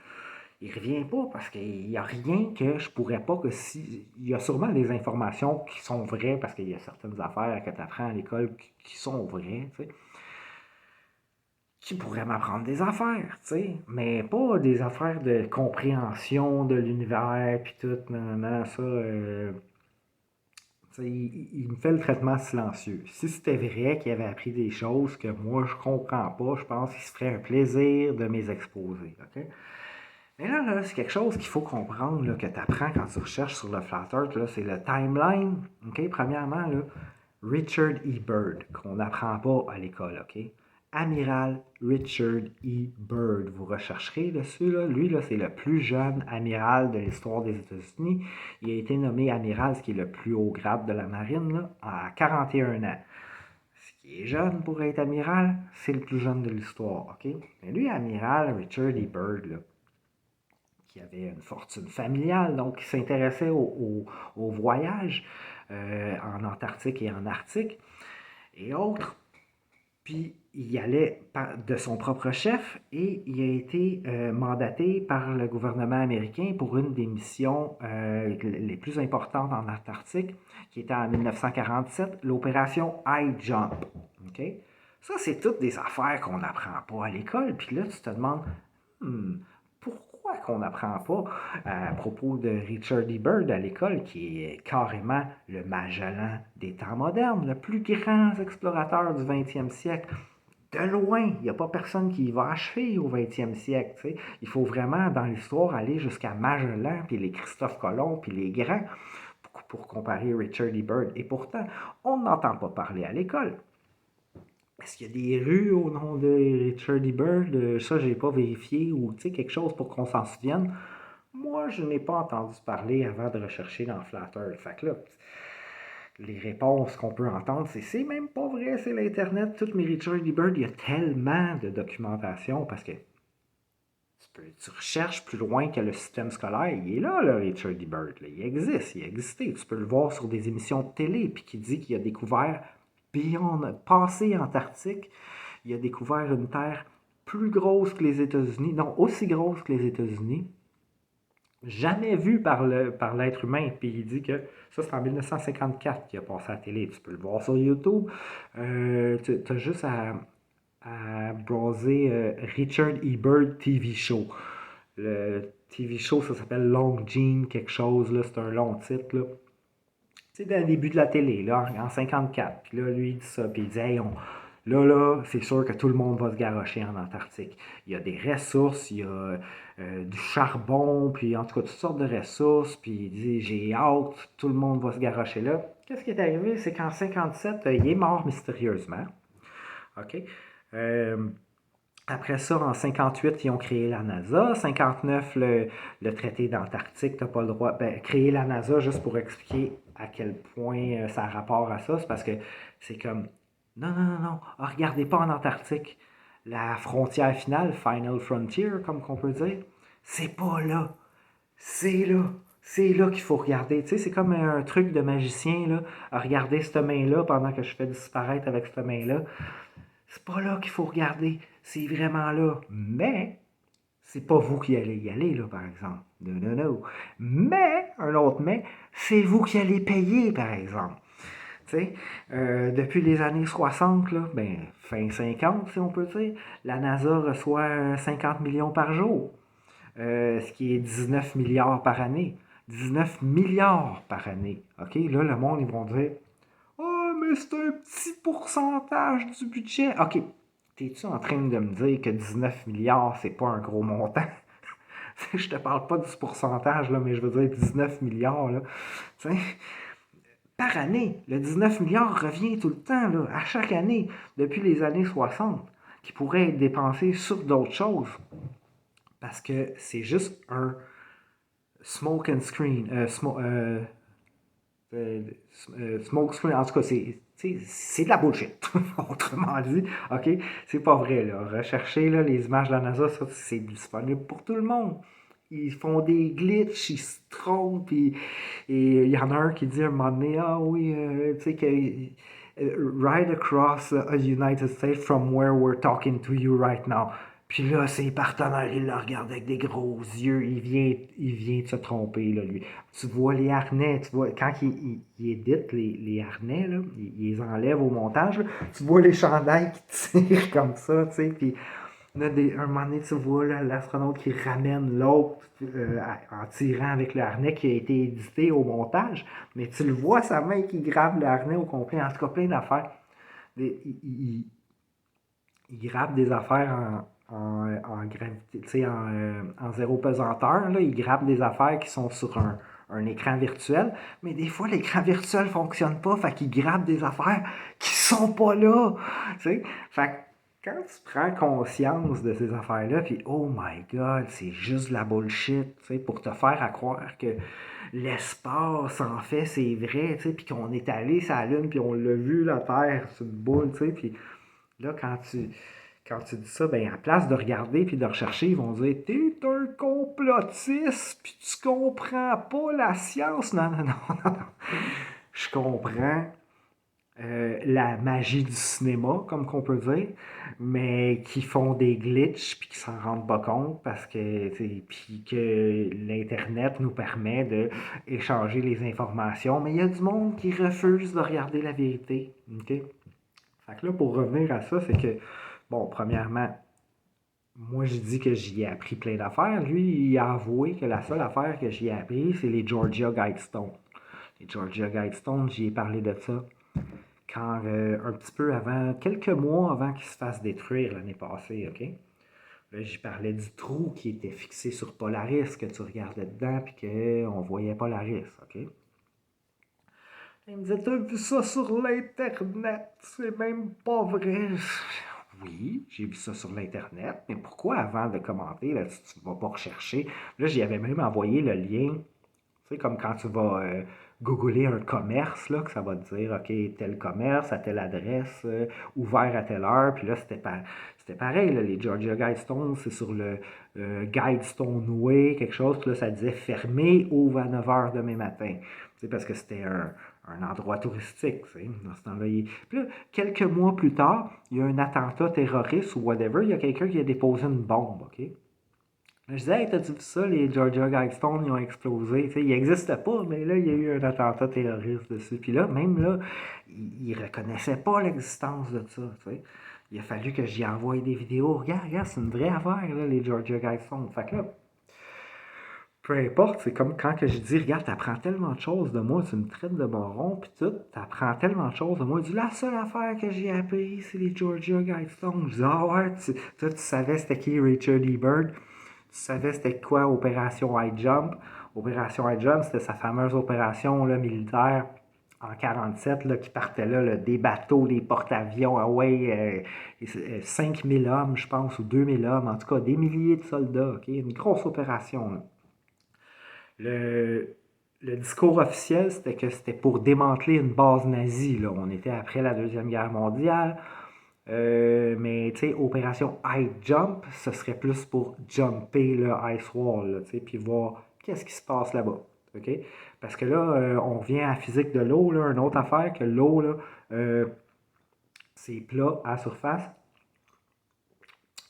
Il revient pas parce qu'il n'y a rien que je pourrais pas que si. Il y a sûrement des informations qui sont vraies parce qu'il y a certaines affaires que tu apprends à l'école qui sont vraies, tu sais, qui pourrait m'apprendre des affaires, tu sais, mais pas des affaires de compréhension de l'univers, puis tout, non, ça, tu sais, il me fait le traitement silencieux. Si c'était vrai qu'il avait appris des choses que moi je comprends pas, je pense qu'il se ferait un plaisir de mes exposer, ok? Mais là, c'est quelque chose qu'il faut comprendre, là, que tu apprends quand tu recherches sur le Flat Earth, là, c'est le timeline, ok? Premièrement, là, Richard E. Byrd, qu'on n'apprend pas à l'école, ok? Amiral Richard E. Byrd. Vous rechercherez dessus, là. Lui, là, c'est le plus jeune amiral de l'histoire des États-Unis. Il a été nommé amiral, ce qui est le plus haut grade de la marine, là, à 41 ans. Ce qui est jeune pour être amiral, c'est le plus jeune de l'histoire, ok? Mais lui, amiral Richard E. Byrd, là, qui avait une fortune familiale, donc qui s'intéressait au voyage en Antarctique et en Arctique et autres. Puis il y allait de son propre chef et il a été mandaté par le gouvernement américain pour une des missions les plus importantes en Antarctique, qui était en 1947, l'opération High Jump. Okay? Ça, c'est toutes des affaires qu'on n'apprend pas à l'école. Puis là, tu te demandes, pourquoi qu'on n'apprend pas à propos de Richard E. Byrd à l'école, qui est carrément le Magellan des temps modernes, le plus grand explorateur du 20e siècle. De loin, il n'y a pas personne qui va achever au 20e siècle. T'sais. Il faut vraiment, dans l'histoire, aller jusqu'à Magellan, puis les Christophe Colomb, puis les grands, pour comparer Richard E. Byrd. Et pourtant, on n'entend pas parler à l'école. Est-ce qu'il y a des rues au nom de Richard E. Byrd? Ça, j'ai pas vérifié. Ou quelque chose pour qu'on s'en souvienne. Moi, je n'ai pas entendu parler avant de rechercher dans Flat Earth. Fait que là, les réponses qu'on peut entendre, c'est même pas vrai, c'est l'Internet. Tout mes Richard E. Bird, il y a tellement de documentation parce que tu recherches plus loin que le système scolaire. Il est là, le Richard E. Bird. Là. Il existe, il a existé. Tu peux le voir sur des émissions de télé, puis qui dit qu'il a découvert, passé Antarctique, il a découvert une Terre plus grosse que les États-Unis, non, aussi grosse que les États-Unis, jamais vue par l'être humain. Puis il dit que ça, c'est en 1954 qu'il a passé à la télé. Tu peux le voir sur YouTube. Tu as juste à browser Richard E. Bird TV Show. Le TV show, ça s'appelle Long Jean quelque chose, là, c'est un long titre. Là. C'est dans le début de la télé, là, en 54. Puis là, lui, il dit ça, puis il dit, hey, là, c'est sûr que tout le monde va se garrocher en Antarctique. Il y a des ressources, il y a du charbon, puis en tout cas, toutes sortes de ressources. Puis il dit, j'ai hâte, tout le monde va se garrocher là. Qu'est-ce qui est arrivé? C'est qu'en 57, il est mort mystérieusement. OK? Après ça, en 58, ils ont créé la NASA. 59, le traité d'Antarctique, tu n'as pas le droit. Ben, créer la NASA, juste pour expliquer à quel point ça a rapport à ça, c'est parce que c'est comme non, non, non, non, regardez pas en Antarctique. La frontière finale, Final Frontier, comme qu'on peut dire, c'est pas là. C'est là. C'est là qu'il faut regarder. Tu sais, c'est comme un truc de magicien, là. À regarder cette main-là pendant que je fais disparaître avec cette main-là. C'est pas là qu'il faut regarder, c'est vraiment là. Mais, c'est pas vous qui allez y aller, là, par exemple. Non, non, non. Mais, un autre mais, c'est vous qui allez payer, par exemple. Tu sais, depuis les années 60, là, ben, fin 50, si on peut dire, la NASA reçoit 50 millions par jour, ce qui est 19 milliards par année. 19 milliards par année. OK? Là, le monde, ils vont dire ah, mais c'est un petit pourcentage du budget. OK. T'es-tu en train de me dire que 19 milliards, c'est pas un gros montant? Je te parle pas du pourcentage, là, mais je veux dire 19 milliards. Là. Par année, le 19 milliards revient tout le temps, là, à chaque année, depuis les années 60, qui pourrait être dépensé sur d'autres choses. Parce que c'est juste un smoke and screen. Smoke screen, en tout cas, c'est de la bullshit. Autrement dit, OK? C'est pas vrai, là. Recherchez là, les images de la NASA, ça, c'est disponible pour tout le monde. Ils font des glitches, ils se trompent, et il y en a un qui dit à un moment donné, ah oui, tu sais, que right across the United States from where we're talking to you right now. Puis là, ses partenaires, ils le regardent avec des gros yeux. Il vient de se tromper, là, lui. Tu vois les harnais, tu vois, quand il édite les harnais, là, il les enlève au montage, là, tu vois les chandails qui tirent comme ça, tu sais. Puis là, un moment donné, tu vois l'astronaute qui ramène l'autre en tirant avec le harnais qui a été édité au montage. Mais tu le vois, sa main qui grave le harnais au complet. En tout cas, plein d'affaires. Il grappe des affaires en gravité, tu sais, en zéro pesanteur. Là, il grappe des affaires qui sont sur un écran virtuel, mais des fois, l'écran virtuel ne fonctionne pas, fait qu'il grappe des affaires qui sont pas là. Tu sais? Fait que quand tu prends conscience de ces affaires-là, puis oh my god, c'est juste de la bullshit, tu sais, pour te faire à croire que l'espace, en fait, c'est vrai, tu sais, puis qu'on est allé sur la Lune, puis on l'a vu, la Terre, c'est une boule, tu sais, puis là, quand tu dis ça, ben, à place de regarder puis de rechercher, ils vont dire t'es un complotiste puis tu comprends pas la science. Non, non, non, non, non. Je comprends la magie du cinéma, comme qu'on peut dire, mais qui font des glitches puis qui s'en rendent pas compte parce que puis que l'internet nous permet de échanger les informations, mais il y a du monde qui refuse de regarder la vérité. OK? Fait que là, pour revenir à ça, c'est que, bon, premièrement, moi, je dis que j'y ai appris plein d'affaires. Lui, il a avoué que la seule affaire que j'y ai appris, c'est les Georgia Guidestones. Les Georgia Guidestones, j'y ai parlé de ça quand, un petit peu avant, quelques mois avant qu'ils se fassent détruire l'année passée, OK? Là, j'y parlais du trou qui était fixé sur Polaris, que tu regardais dedans, puis qu'on voyait Polaris, OK? Il me disait, t'as vu ça sur l'Internet? C'est même pas vrai. Oui, j'ai vu ça sur l'Internet, mais pourquoi avant de commenter, là, tu ne vas pas rechercher? Là, j'y avais même envoyé le lien. Tu sais, comme quand tu vas googler un commerce, là, que ça va te dire, OK, tel commerce, à telle adresse, ouvert à telle heure. Puis là, c'était pareil, là, les Georgia Guidestones, c'est sur le Guidestone Way, quelque chose. Puis là, ça disait fermé, ouvre à 9 h demain matin. Tu sais, parce que c'était un endroit touristique, tu sais, dans ce temps-là. Puis là, quelques mois plus tard, il y a un attentat terroriste ou whatever, il y a quelqu'un qui a déposé une bombe, OK? Je disais, hey, t'as-tu vu ça, les Georgia Guidestones, ils ont explosé. Tu sais, ils n'existaient pas, mais là, il y a eu un attentat terroriste dessus. Puis là, même là, ils ne reconnaissaient pas l'existence de ça. Tu sais. Il a fallu que j'y envoie des vidéos. Regarde, regarde, c'est une vraie affaire, là, les Georgia Guidestones. Fait que là, peu importe, c'est comme quand que je dis, regarde, t'apprends tellement de choses de moi, tu me traites de moron, puis tout, t'apprends tellement de choses de moi. Il dit, la seule affaire que j'ai appris, c'est les Georgia Guidestones. Je dis, ah ouais, toi, tu savais c'était qui Richard E. Byrd? Tu savais c'était quoi Opération High Jump? Opération High Jump, c'était sa fameuse opération là, militaire en 47 là, qui partait là, des bateaux, des porte-avions, ah ouais, 5000 hommes, je pense, ou 2000 hommes, en tout cas, des milliers de soldats, ok? Une grosse opération. Là. Le, le discours officiel, c'était que c'était pour démanteler une base nazie. Là. On était après la Deuxième Guerre mondiale. Mais tu sais, opération High Jump, ce serait plus pour jumper le Ice Wall, là, puis voir qu'est-ce qui se passe là-bas. OK? Parce que là, on revient à la physique de l'eau, là, une autre affaire que l'eau, là, c'est plat à la surface.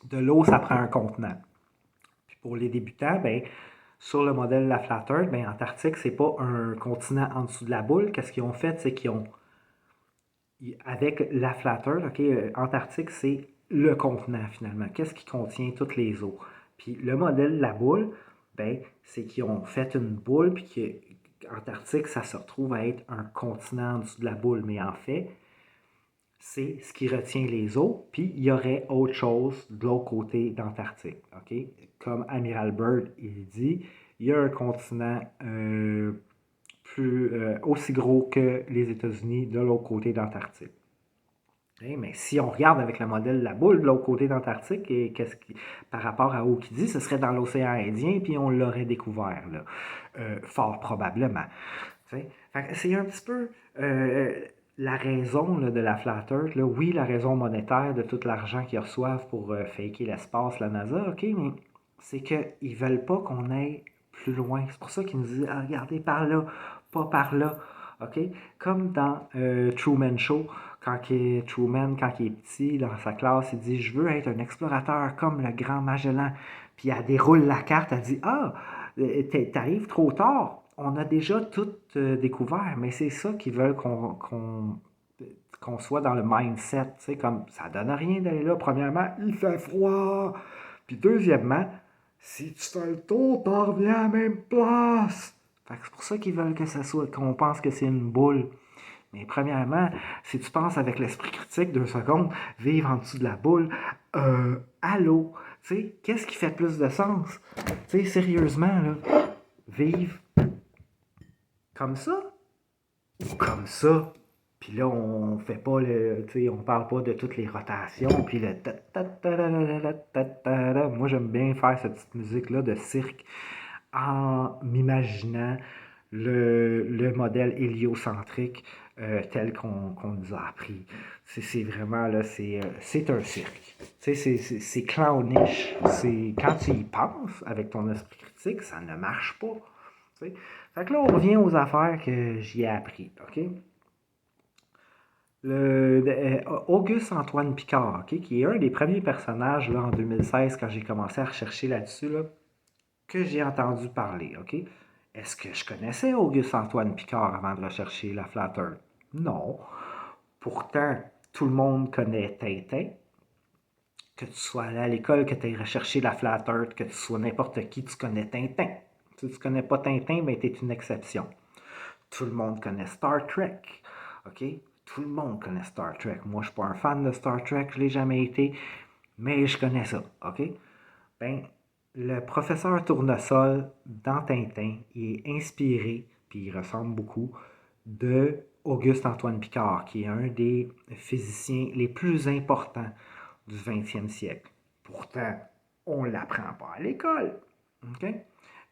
De l'eau, ça prend un contenant. Puis pour les débutants, ben, sur le modèle de la Flat Earth, ben, Antarctique, c'est pas un continent en dessous de la boule. Qu'est-ce qu'ils ont fait? C'est qu'ils ont avec la Flat Earth, OK, Antarctique, c'est le contenant finalement. Qu'est-ce qui contient toutes les eaux? Puis le modèle de la boule, ben, c'est qu'ils ont fait une boule, puis que Antarctique, ça se retrouve à être un continent en dessous de la boule. Mais en fait, c'est ce qui retient les eaux, puis il y aurait autre chose de l'autre côté d'Antarctique. OK? Comme Amiral Byrd, il dit, il y a un continent aussi gros que les États-Unis de l'autre côté d'Antarctique. Okay, mais si on regarde avec le modèle de la boule de l'autre côté d'Antarctique, et par rapport à Oakidie, ce serait dans l'océan Indien, puis on l'aurait découvert, là, fort probablement. C'est un petit peu la raison là, de la Flat Earth. Là. Oui, la raison monétaire de tout l'argent qu'ils reçoivent pour faker l'espace, la NASA, OK, mais c'est qu'ils ne veulent pas qu'on aille plus loin. C'est pour ça qu'ils nous disent ah, regardez par là, pas par là. OK? Comme dans Truman Show, Truman, quand il est petit, dans sa classe, il dit je veux être un explorateur comme le grand Magellan. Puis elle déroule la carte, elle dit ah, t'arrives trop tard. On a déjà tout découvert, mais c'est ça qu'ils veulent qu'on soit dans le mindset. Tu sais, comme ça donne rien d'aller là. Premièrement, il fait froid. Puis deuxièmement, si tu fais le tour, t'en reviens à la même place. Fait que c'est pour ça qu'ils veulent que ça soit, qu'on pense que c'est une boule. Mais premièrement, si tu penses avec l'esprit critique 2 secondes, vivre en dessous de la boule, allô, tu sais, qu'est-ce qui fait plus de sens? Tu sais, sérieusement, là, vivre comme ça ou comme ça? Puis là, on fait pas le, tu sais, on parle pas de toutes les rotations, puis le moi, j'aime bien faire cette petite musique-là de cirque en m'imaginant le modèle héliocentrique tel qu'on nous a appris. C'est vraiment, là, c'est un cirque. C'est clownish. Quand tu y penses avec ton esprit critique, ça ne marche pas. T'sais. Fait que là, on revient aux affaires que j'y ai appris. OK? Auguste-Antoine Picard, okay, qui est un des premiers personnages là, en 2016 quand j'ai commencé à rechercher là-dessus, là, que j'ai entendu parler. Okay? Est-ce que je connaissais Auguste-Antoine Picard avant de rechercher la Flat Earth? Non. Pourtant, tout le monde connaît Tintin. Que tu sois allé à l'école, que tu aies recherché la Flat Earth, que tu sois n'importe qui, tu connais Tintin. Si tu ne connais pas Tintin, ben, tu es une exception. Tout le monde connaît Star Trek. OK? Tout le monde connaît Star Trek. Moi, je ne suis pas un fan de Star Trek, je ne l'ai jamais été, mais je connais ça. OK? Ben, le professeur Tournesol dans Tintin, il est inspiré, puis il ressemble beaucoup, de Auguste-Antoine Picard, qui est un des physiciens les plus importants du 20e siècle. Pourtant, on ne l'apprend pas à l'école. OK?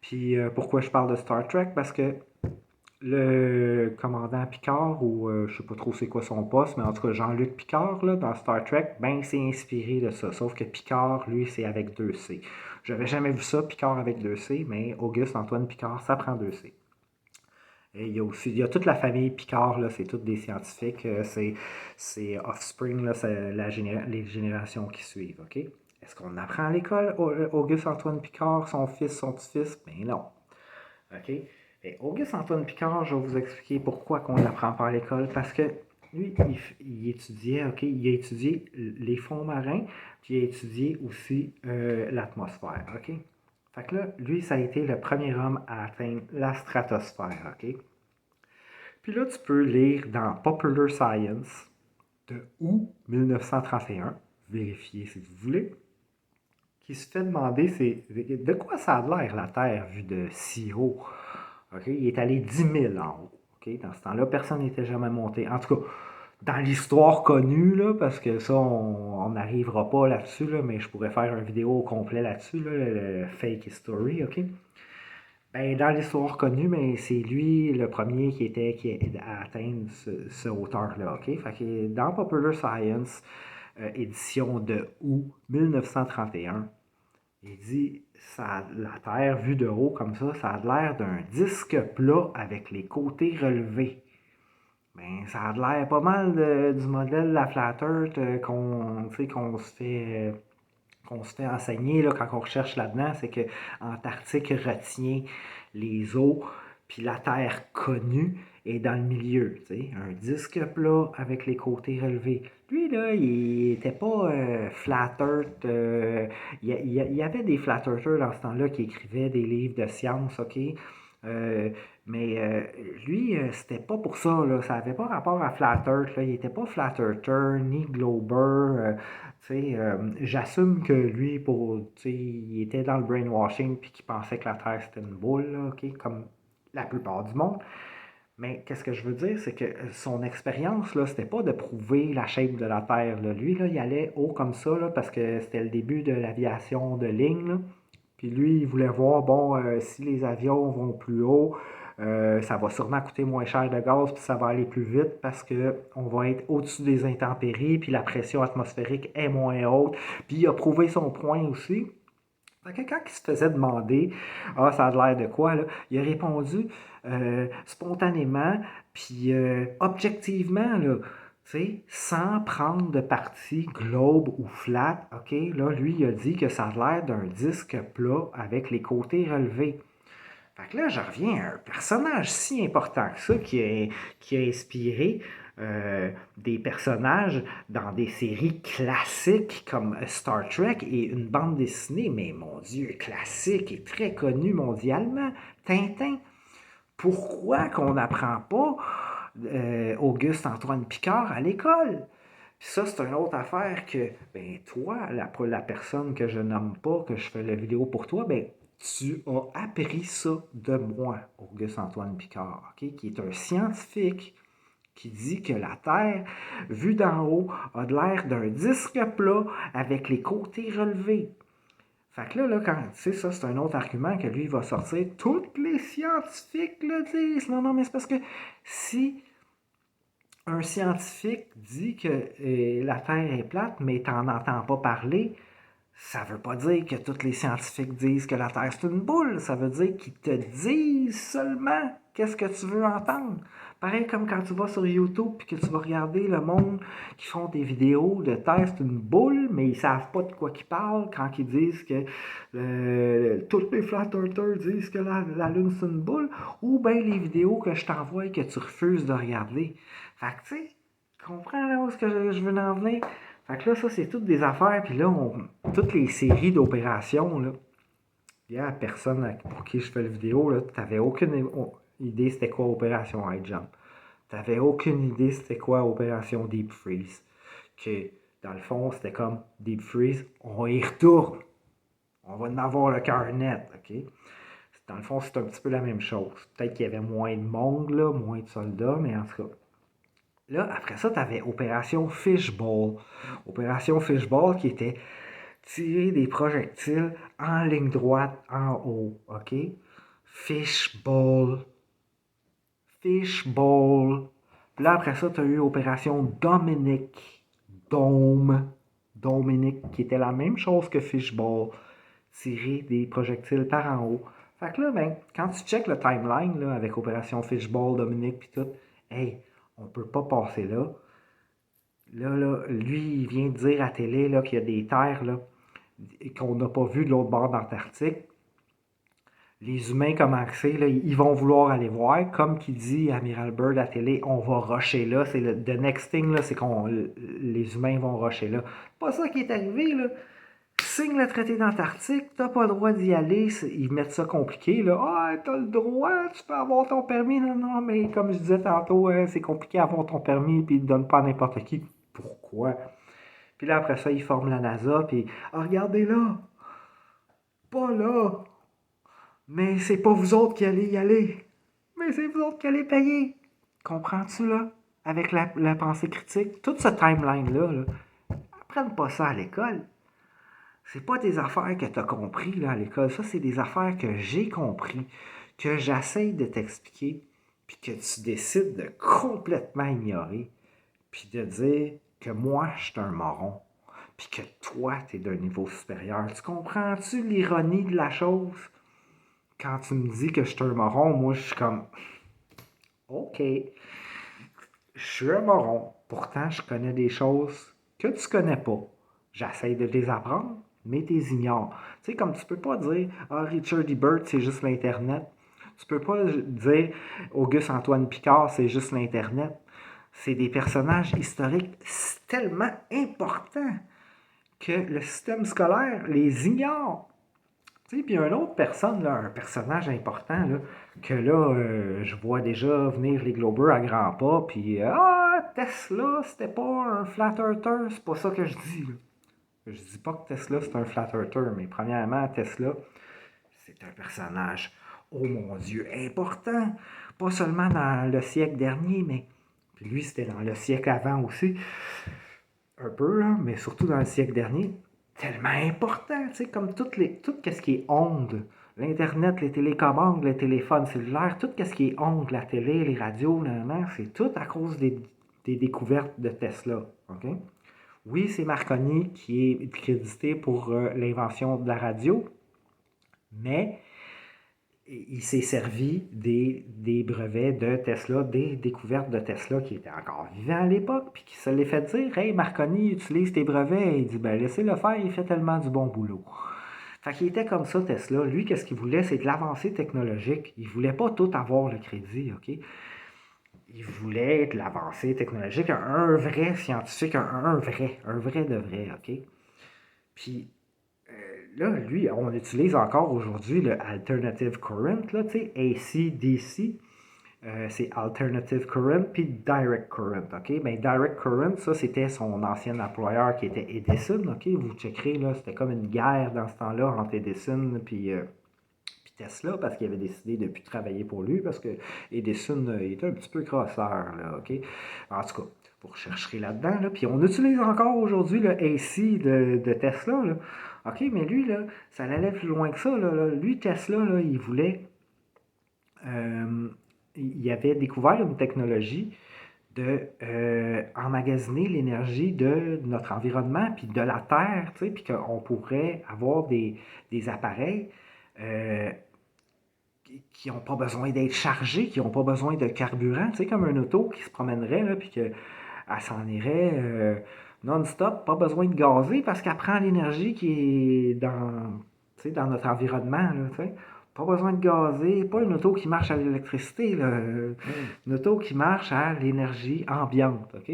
Puis pourquoi je parle de Star Trek? Parce que le commandant Picard, ou je sais pas trop c'est quoi son poste, mais en tout cas Jean-Luc Picard, là, dans Star Trek, ben c'est inspiré de ça. Sauf que Picard, lui, c'est avec 2 C. J'avais jamais vu ça, Picard avec 2 C, mais Auguste-Antoine Picard, ça prend 2 C. Et il y a toute la famille Picard, là, c'est tous des scientifiques, c'est Offspring, là, c'est les générations qui suivent, OK? Est-ce qu'on apprend à l'école Auguste-Antoine Picard, son fils, son petit-fils? Ben non. OK? Et Auguste-Antoine Picard, je vais vous expliquer pourquoi on ne l'apprend pas à l'école. Parce que lui, il étudiait, OK? Il a étudié les fonds marins, puis il a étudié aussi l'atmosphère, OK? Fait que là, lui, ça a été le premier homme à atteindre la stratosphère, OK? Puis là, tu peux lire dans Popular Science de août 1931, vérifier si vous voulez, qui se fait demander c'est de quoi ça a l'air la Terre vue de si haut. Okay? Il est allé 10 000 en haut. Okay? Dans ce temps-là, personne n'était jamais monté. En tout cas, dans l'histoire connue, là, parce que ça, on n'arrivera pas là-dessus, là, mais je pourrais faire une vidéo au complet là-dessus, là, le fake history, OK? Ben, dans l'histoire connue, mais c'est lui le premier qui a atteint ce hauteur-là, OK? Fait que dans Popular Science, édition de août 1931, il dit la Terre vue de haut comme ça a l'air d'un disque plat avec les côtés relevés. Ben, ça a l'air pas mal du modèle la Flat Earth qu'on se fait enseigner là, quand on recherche là-dedans, c'est que Antarctique retient les eaux, puis la Terre connue est dans le milieu. T'sais, un disque plat avec les côtés relevés. Lui, là, il était pas flat earth. Il y avait des flat earthers dans ce temps-là qui écrivaient des livres de science, OK? Euh, mais lui, c'était pas pour ça, là. Ça n'avait pas rapport à Flat Earth, là. Il était pas Flat Earther, ni Glober. J'assume que lui, il était dans le brainwashing puis qu'il pensait que la Terre c'était une boule, là, OK? Comme la plupart du monde. Mais qu'est-ce que je veux dire, c'est que son expérience, là, c'était pas de prouver la shape de la Terre, là. Lui, là, il allait haut comme ça, là, parce que c'était le début de l'aviation de ligne, là. Puis lui, il voulait voir, bon, si les avions vont plus haut, ça va sûrement coûter moins cher de gaz, puis ça va aller plus vite parce qu'on va être au-dessus des intempéries, puis la pression atmosphérique est moins haute. Puis il a prouvé son point aussi. Fait que quand il se faisait demander, ah, ça a l'air de quoi, là, il a répondu spontanément, puis objectivement, là, tu sais, sans prendre de parti globe ou flat, OK, là, lui, il a dit que ça a l'air d'un disque plat avec les côtés relevés. Fait que là, je reviens à un personnage si important que ça qui a inspiré des personnages dans des séries classiques comme Star Trek et une bande dessinée, mais mon Dieu, classique et très connue mondialement, Tintin. Pourquoi qu'on n'apprend pas Auguste-Antoine Picard à l'école? Puis ça, c'est une autre affaire que, ben, toi, la personne que je nomme pas, que je fais la vidéo pour toi, ben, tu as appris ça de moi, Auguste-Antoine Picard, OK? Qui est un scientifique qui dit que la Terre, vue d'en haut, a de l'air d'un disque plat avec les côtés relevés. Fait que là, quand tu sais, ça, c'est un autre argument que lui va sortir. Tous les scientifiques le disent. Non, non, mais c'est parce que si un scientifique dit que la Terre est plate, mais t'en entends pas parler, ça veut pas dire que tous les scientifiques disent que la Terre c'est une boule. Ça veut dire qu'ils te disent seulement qu'est-ce que tu veux entendre. Pareil comme quand tu vas sur YouTube et que tu vas regarder le monde qui font des vidéos de Terre c'est une boule, mais ils savent pas de quoi ils parlent quand ils disent que tous les flat earthers disent que la Lune c'est une boule, ou bien les vidéos que je t'envoie et que tu refuses de regarder. Fait que tu sais, comprends là où est-ce que je veux en venir? Fait que là, ça, c'est toutes des affaires. Puis là, toutes les séries d'opérations, là, il y a personne pour qui je fais la vidéo, là, t'avais aucune idée c'était quoi Opération High Jump. T'avais aucune idée c'était quoi Opération Deep Freeze. Que, dans le fond, c'était comme Deep Freeze, on y retourne. On va en avoir le cœur net, OK? Dans le fond, c'est un petit peu la même chose. Peut-être qu'il y avait moins de monde, là, moins de soldats, mais en tout cas, Là, après ça, tu avais Opération Fishbowl. Opération Fishbowl qui était tirer des projectiles en ligne droite en haut. OK? Fishbowl. Fishbowl. Puis là, après ça, tu as eu Opération Dominic. Dominic, qui était la même chose que Fishbowl. Tirer des projectiles par en haut. Fait que là, ben, quand tu checkes le timeline là, avec Opération Fishbowl, Dominic, puis tout, hey, on peut pas passer là. Là, lui, il vient de dire à télé là, qu'il y a des terres là, qu'on n'a pas vues de l'autre bord d'Antarctique. Les humains, comment c'est, là, ils vont vouloir aller voir. Comme qu'il dit Amiral Byrd à télé, on va rusher là. C'est le the next thing, là, c'est qu'on les humains vont rusher là. Pas ça qui est arrivé, là. Signe le traité d'Antarctique, t'as pas le droit d'y aller. Ils mettent ça compliqué, là. Ah, t'as le droit, tu peux avoir ton permis. Non, non, mais comme je disais tantôt, c'est compliqué d'avoir ton permis, puis ils te donnent pas à n'importe qui. Pourquoi? Puis là, après ça, ils forment la NASA, puis ah, regardez là, pas là. Mais c'est pas vous autres qui allez y aller. Mais c'est vous autres qui allez payer. Comprends-tu, là? Avec la pensée critique. Toute ce timeline-là, là, apprennent pas ça à l'école. C'est pas des affaires que tu as compris là, à l'école. Ça, c'est des affaires que j'ai compris, que j'essaye de t'expliquer, puis que tu décides de complètement ignorer, puis de dire que moi, je suis un moron, puis que toi, tu es d'un niveau supérieur. Tu comprends-tu l'ironie de la chose? Quand tu me dis que je suis un moron, moi, je suis comme, OK, je suis un moron. Pourtant, je connais des choses que tu connais pas. J'essaye de les apprendre, mais tu les ignores. Tu sais, comme tu peux pas dire ah, Richard E. Byrd, c'est juste l'Internet. Tu peux pas dire Auguste-Antoine Picard, c'est juste l'Internet. C'est des personnages historiques tellement importants que le système scolaire les ignore. Tu sais, puis une autre personne, là, un personnage important, là, que là, je vois déjà venir les Globers à grands pas, puis ah, Tesla, c'était pas un flat earther, c'est pas ça que je dis. Là. Je dis pas que Tesla, c'est un flat earther, mais premièrement, Tesla, c'est un personnage, oh mon Dieu, important. Pas seulement dans le siècle dernier, mais puis lui, c'était dans le siècle avant aussi, un peu, là, mais surtout dans le siècle dernier. Tellement important, tu sais, comme tout ce qui est ondes, l'Internet, les télécommandes, les téléphones cellulaires, tout ce qui est ondes, la télé, les radios, c'est tout à cause des découvertes de Tesla. OK? Oui, c'est Marconi qui est crédité pour l'invention de la radio, mais il s'est servi des brevets de Tesla, des découvertes de Tesla qui étaient encore vivants à l'époque, puis qui se les fait dire Hey, Marconi utilise tes brevets. Et il dit Ben, laissez-le faire, il fait tellement du bon boulot. Fait qu'il était comme ça, Tesla. Lui, qu'est-ce qu'il voulait C'est de l'avancée technologique. Il voulait pas tout avoir le crédit, OK Il voulait de l'avancée technologique, un vrai scientifique, un vrai de vrai, OK Puis là, lui, on utilise encore aujourd'hui le alternative current, là, tu sais, AC/DC. C'est alternative current puis direct current, OK? Ben, direct current, ça, c'était son ancien employeur qui était Edison, OK? Vous checkerez, là, c'était comme une guerre dans ce temps-là entre Edison puis Tesla parce qu'il avait décidé de ne plus travailler pour lui parce que Edison il était un petit peu crosseur, là, OK? En tout cas, vous rechercherez là-dedans, là. Puis on utilise encore aujourd'hui le AC de Tesla, là. OK, mais lui, là, ça allait plus loin que ça, là. Lui, Tesla, là, il voulait... il avait découvert une technologie de emmagasiner l'énergie de notre environnement puis de la Terre, tu sais, puis qu'on pourrait avoir des appareils qui n'ont pas besoin d'être chargés, qui n'ont pas besoin de carburant, tu sais, comme un auto qui se promènerait, là, puis qu'elle s'en irait non-stop, pas besoin de gazer parce qu'elle prend l'énergie qui est dans notre environnement, là, tu sais. Pas besoin de gazer, pas une auto qui marche à l'électricité, là, une auto qui marche à l'énergie ambiante, OK?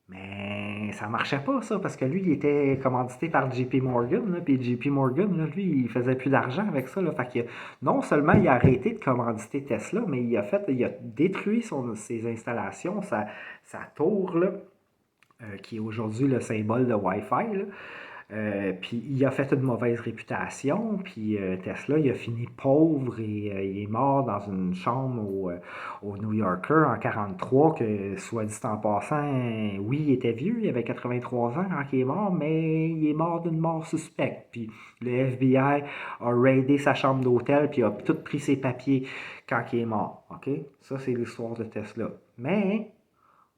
Mais ça marchait pas, ça, parce que lui, il était commandité par JP Morgan, là, puis JP Morgan, là, lui, il faisait plus d'argent avec ça, là, fait que non seulement il a arrêté de commanditer Tesla, mais il a détruit ses installations, sa tour, là, qui est aujourd'hui le symbole de Wi-Fi, là, Puis il a fait une mauvaise réputation, puis Tesla, il a fini pauvre et il est mort dans une chambre au New Yorker en 43, que soit dit en passant, oui, il était vieux, il avait 83 ans quand il est mort, mais il est mort d'une mort suspecte. Puis le FBI a raidé sa chambre d'hôtel, puis a tout pris ses papiers quand il est mort. OK? Ça, c'est l'histoire de Tesla. Mais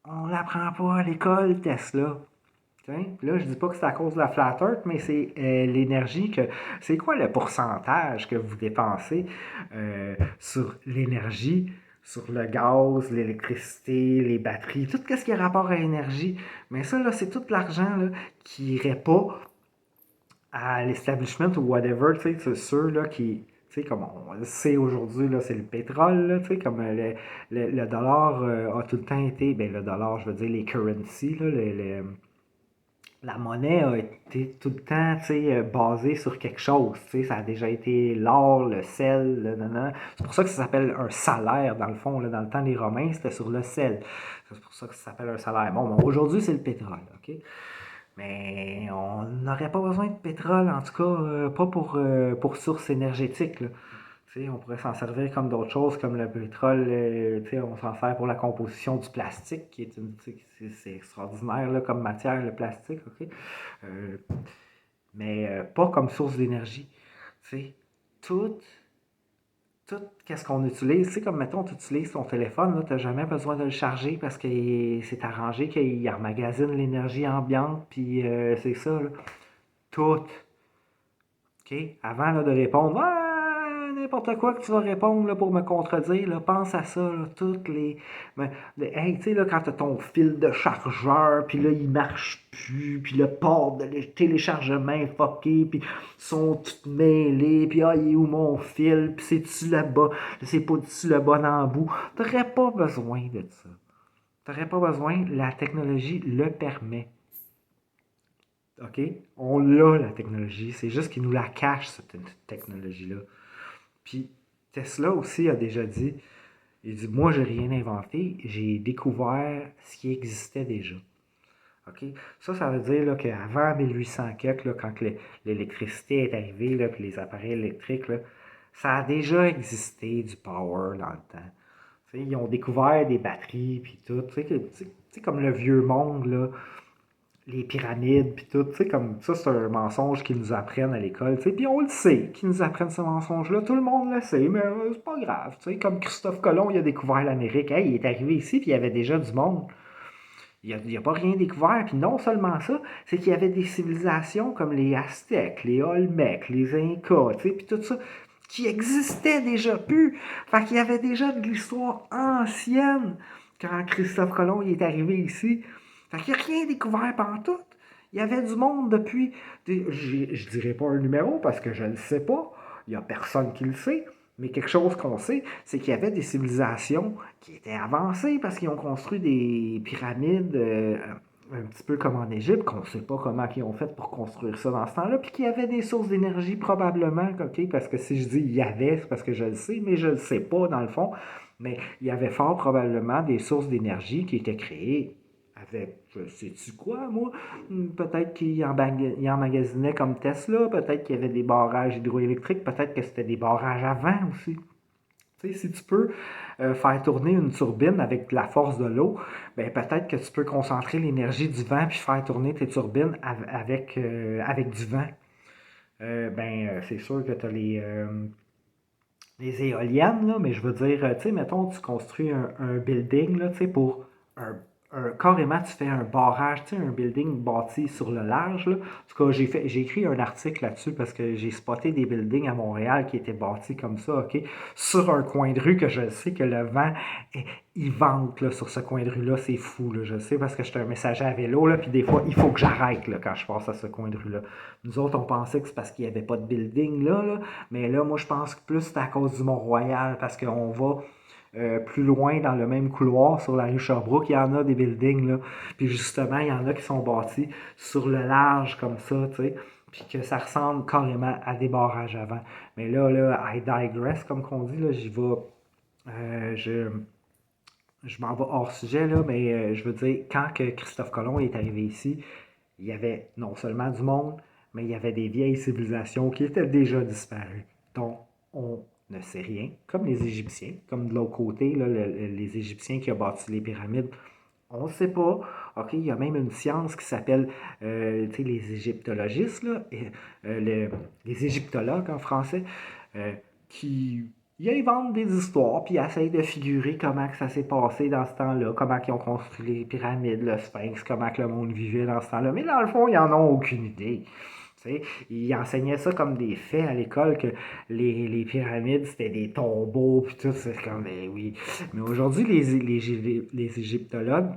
on l'apprend pas à l'école, Tesla. Là, je dis pas que c'est à cause de la Flat Earth, mais c'est l'énergie que. C'est quoi le pourcentage que vous dépensez sur l'énergie, sur le gaz, l'électricité, les batteries, tout ce qui a rapport à l'énergie? Mais ça, là, c'est tout l'argent là, qui irait pas à l'establishment ou whatever, tu sais, c'est ceux là qui. Tu sais, comme on le sait aujourd'hui, là, c'est le pétrole, là, tu sais, comme le dollar a tout le temps été, ben le dollar, je veux dire, les currencies, là, la monnaie a été tout le temps basée sur quelque chose. Ça a déjà été l'or, le sel, le nanana. C'est pour ça que ça s'appelle un salaire, dans le fond. Là, dans le temps des Romains, c'était sur le sel. C'est pour ça que ça s'appelle un salaire. Bon, aujourd'hui, c'est le pétrole. OK? Mais on n'aurait pas besoin de pétrole, en tout cas, pas pour source énergétique. Là. On pourrait s'en servir comme d'autres choses, comme le pétrole. On s'en sert pour la composition du plastique, qui est c'est extraordinaire là, comme matière, le plastique. OK? Euh, mais pas comme source d'énergie. Tout, tout qu'est-ce qu'on utilise, comme mettons, tu utilises ton téléphone, tu n'as jamais besoin de le charger parce que c'est arrangé qu'il emmagasine l'énergie ambiante, puis c'est ça. Là. Tout. OK? Avant là, de répondre, n'importe quoi que tu vas répondre là, pour me contredire, là, pense à ça, là, toutes les. Hey, tu sais, là, quand tu as ton fil de chargeur, puis là, il marche plus, puis le port de téléchargement est fucké, puis ils sont tous mêlés, puis il est où mon fil, puis c'est-tu là-bas, c'est pas-tu le bon embout. T'aurais pas besoin de ça. T'aurais pas besoin, la technologie le permet. OK? On l'a, la technologie. C'est juste qu'ils nous la cachent, cette technologie-là. Puis Tesla aussi a déjà dit, il dit, moi, j'ai rien inventé, j'ai découvert ce qui existait déjà. OK? Ça veut dire là, qu'avant 1800 là, quand l'électricité est arrivée, là, puis les appareils électriques, là, ça a déjà existé du power dans le temps. Ils ont découvert des batteries, puis tout. Comme le vieux monde, là, les pyramides, puis tout, comme ça, c'est un mensonge qu'ils nous apprennent à l'école, puis on le sait, qu'ils nous apprennent ce mensonge-là, tout le monde le sait, mais c'est pas grave, comme Christophe Colomb, il a découvert l'Amérique, hey, il est arrivé ici, puis il y avait déjà du monde, il a pas rien découvert, puis non seulement ça, c'est qu'il y avait des civilisations comme les Aztèques, les Olmecs, les Incas, puis tout ça, qui existaient déjà plus, fait qu'il y avait déjà de l'histoire ancienne quand Christophe Colomb il est arrivé ici. Fait qu'il n'y a rien découvert tout. Il y avait du monde depuis. Je dirais pas un numéro parce que je ne le sais pas. Il n'y a personne qui le sait. Mais quelque chose qu'on sait, c'est qu'il y avait des civilisations qui étaient avancées parce qu'ils ont construit des pyramides un petit peu comme en Égypte, qu'on ne sait pas comment ils ont fait pour construire ça dans ce temps-là, puis qu'il y avait des sources d'énergie probablement, ok, parce que si je dis il y avait, c'est parce que je le sais, mais je ne le sais pas dans le fond. Mais il y avait fort probablement des sources d'énergie qui étaient créées avec, je sais-tu quoi, moi, peut-être qu'il emmagasinaient comme Tesla, peut-être qu'il y avait des barrages hydroélectriques, peut-être que c'était des barrages à vent aussi. Tu sais, si tu peux faire tourner une turbine avec la force de l'eau, ben peut-être que tu peux concentrer l'énergie du vent puis faire tourner tes turbines avec du vent. C'est sûr que tu as les éoliennes, là, mais je veux dire, tu sais, mettons, tu construis un building, là, tu sais, pour un, carrément, tu fais un barrage, tu sais, un building bâti sur le large, là. En tout cas, j'ai écrit un article là-dessus parce que j'ai spoté des buildings à Montréal qui étaient bâtis comme ça, OK, sur un coin de rue que je sais que le vent, il vente, là, sur ce coin de rue-là, c'est fou, là, je sais, parce que j'étais un messager à vélo, là, puis des fois, il faut que j'arrête, là, quand je passe à ce coin de rue-là. Nous autres, on pensait que c'est parce qu'il n'y avait pas de building, là, mais là, moi, je pense que plus c'est à cause du Mont-Royal, parce qu'on va plus loin dans le même couloir sur la rue Sherbrooke, il y en a des buildings, là. Puis justement, il y en a qui sont bâtis sur le large comme ça, tu sais. Puis que ça ressemble carrément à des barrages avant. Mais là, I digress, comme qu'on dit, là, j'y vais. Je m'en vais hors sujet, là, mais je veux dire, quand que Christophe Colomb est arrivé ici, il y avait non seulement du monde, mais il y avait des vieilles civilisations qui étaient déjà disparues, dont on ne sait rien, comme les Égyptiens, comme de l'autre côté, là, les Égyptiens qui ont bâti les pyramides, on ne sait pas. OK, il y a même une science qui s'appelle, les égyptologistes, là, les égyptologues en français, qui ils inventent des histoires, puis ils essayent de figurer comment que ça s'est passé dans ce temps-là, comment ils ont construit les pyramides, le sphinx, comment que le monde vivait dans ce temps-là. Mais dans le fond, ils n'en ont aucune idée. T'sais, ils enseignaient ça comme des faits à l'école, que les pyramides, c'était des tombeaux, puis tout, c'est comme, ben oui. Mais aujourd'hui, les égyptologues,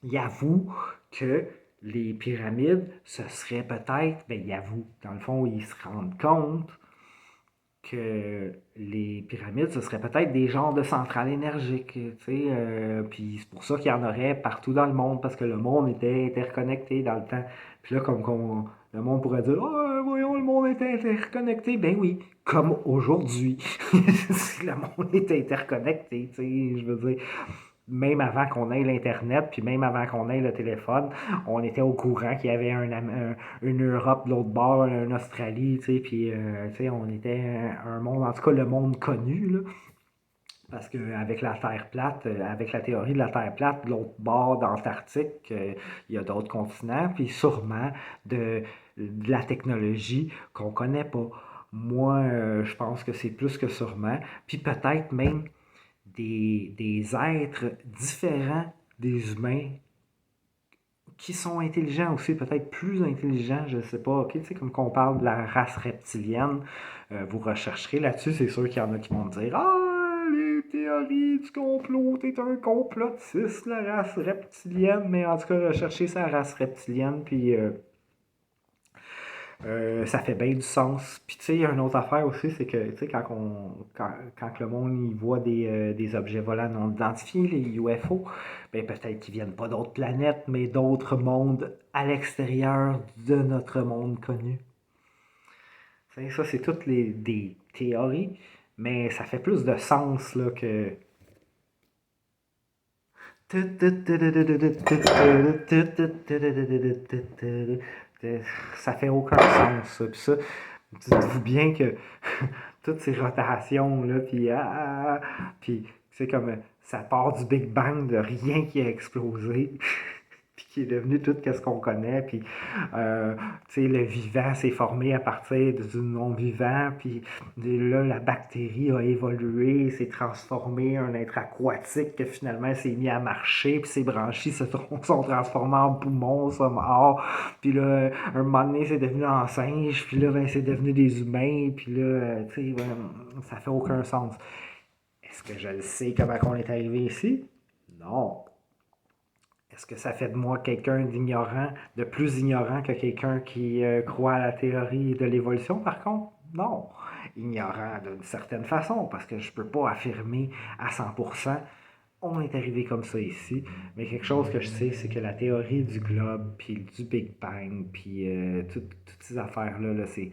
ils avouent que les pyramides, ce serait peut-être, ben ils avouent, dans le fond, ils se rendent compte que les pyramides, ce serait peut-être des genres de centrales énergiques, puis c'est pour ça qu'il y en aurait partout dans le monde, parce que le monde était interconnecté dans le temps. Puis là, le monde pourrait dire, oh, voyons, le monde est interconnecté. Ben oui, comme aujourd'hui. Le monde est interconnecté, je veux dire même avant qu'on ait l'Internet, puis même avant qu'on ait le téléphone, on était au courant qu'il y avait une Europe de l'autre bord, une Australie, puis on était un monde, en tout cas le monde connu, là. Parce qu'avec la Terre plate, avec la théorie de la Terre plate, de l'autre bord d'Antarctique, il y a d'autres continents, puis sûrement de la technologie qu'on connaît pas. Moi, je pense que c'est plus que sûrement. Puis peut-être même des êtres différents des humains qui sont intelligents aussi, peut-être plus intelligents, je ne sais pas. Okay? Tu sais, comme qu'on parle de la race reptilienne, vous rechercherez là-dessus, c'est sûr qu'il y en a qui vont me dire ah, les théories du complot, t'es un complotiste, la race reptilienne. Mais en tout cas, recherchez sa race reptilienne, puis ça fait bien du sens. Puis tu sais, il y a une autre affaire aussi, c'est que tu sais, quand le monde y voit des objets volants non identifiés, les UFO, ben peut-être qu'ils viennent pas d'autres planètes, mais d'autres mondes à l'extérieur de notre monde connu. Tu sais, ça, c'est toutes des théories, mais ça fait plus de sens là, que. Ça fait aucun sens, ça. Puis ça, dites-vous bien que toutes ces rotations-là, puis c'est comme ça part du Big Bang de rien qui a explosé, puis qui est devenu tout ce qu'on connaît, puis le vivant s'est formé à partir du non-vivant, puis là, la bactérie a évolué, s'est transformée en un être aquatique, que finalement s'est mis à marcher, puis ses branchies sont transformées en poumons, ça mort, puis là, un moment donné, c'est devenu en singe, puis là, ben, c'est devenu des humains, puis là, ça fait aucun sens. Est-ce que je le sais comment on est arrivé ici? Non. Est-ce que ça fait de moi quelqu'un d'ignorant, de plus ignorant que quelqu'un qui croit à la théorie de l'évolution, par contre? Non. Ignorant d'une certaine façon, parce que je ne peux pas affirmer à 100% on est arrivé comme ça ici. Mais quelque chose que je sais, c'est que la théorie du globe, puis du Big Bang, puis toutes ces affaires-là, là, c'est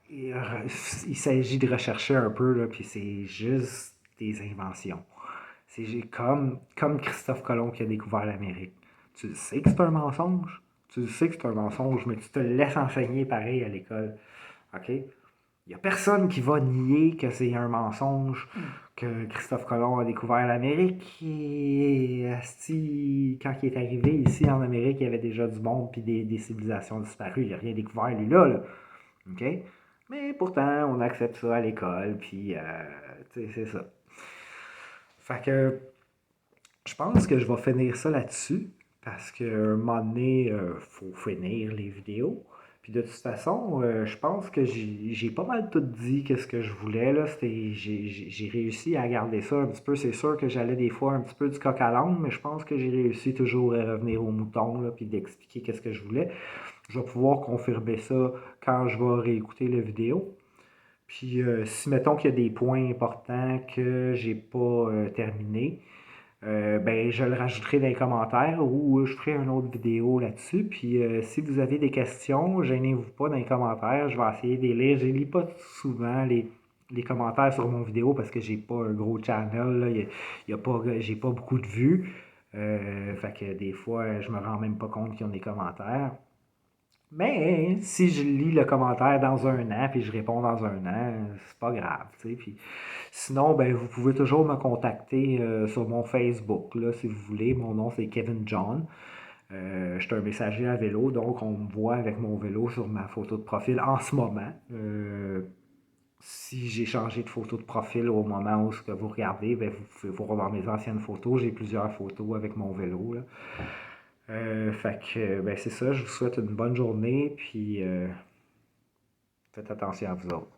il s'agit de rechercher un peu, là, puis c'est juste des inventions. C'est comme Christophe Colomb qui a découvert l'Amérique. Tu le sais que c'est un mensonge. Tu le sais que c'est un mensonge, mais tu te laisses enseigner pareil à l'école. OK? Il n'y a personne qui va nier que c'est un mensonge que Christophe Colomb a découvert l'Amérique. Et quand il est arrivé ici en Amérique, il y avait déjà du monde puis des civilisations disparues. Il n'a rien découvert, lui, là. OK? Mais pourtant, on accepte ça à l'école, puis c'est ça. Fait que je pense que je vais finir ça là-dessus, parce qu'à un moment donné, faut finir les vidéos. Puis de toute façon, je pense que j'ai pas mal tout dit qu'est-ce que je voulais, là. J'ai réussi à garder ça un petit peu. C'est sûr que j'allais des fois un petit peu du coq à l'âne, mais je pense que j'ai réussi toujours à revenir au mouton, là, puis d'expliquer qu'est-ce que je voulais. Je vais pouvoir confirmer ça quand je vais réécouter la vidéo. Puis si mettons qu'il y a des points importants que j'ai pas terminés, ben je le rajouterai dans les commentaires ou je ferai une autre vidéo là-dessus. Puis si vous avez des questions, gênez-vous pas dans les commentaires. Je vais essayer de les lire. Je ne lis pas souvent les commentaires sur mon vidéo parce que j'ai pas un gros channel. Là. J'ai pas beaucoup de vues. Fait que des fois, je me rends même pas compte qu'ils ont des commentaires. Mais si je lis le commentaire dans un an, puis je réponds dans un an, c'est pas grave, tu sais. Puis sinon, ben, vous pouvez toujours me contacter sur mon Facebook, là, si vous voulez. Mon nom, c'est Kevin John. Je suis un messager à vélo, donc on me voit avec mon vélo sur ma photo de profil en ce moment. Si j'ai changé de photo de profil au moment où ce que vous regardez, ben, vous pouvez voir dans mes anciennes photos. J'ai plusieurs photos avec mon vélo, là. Fait que, ben, c'est ça. Je vous souhaite une bonne journée, puis faites attention à vous autres.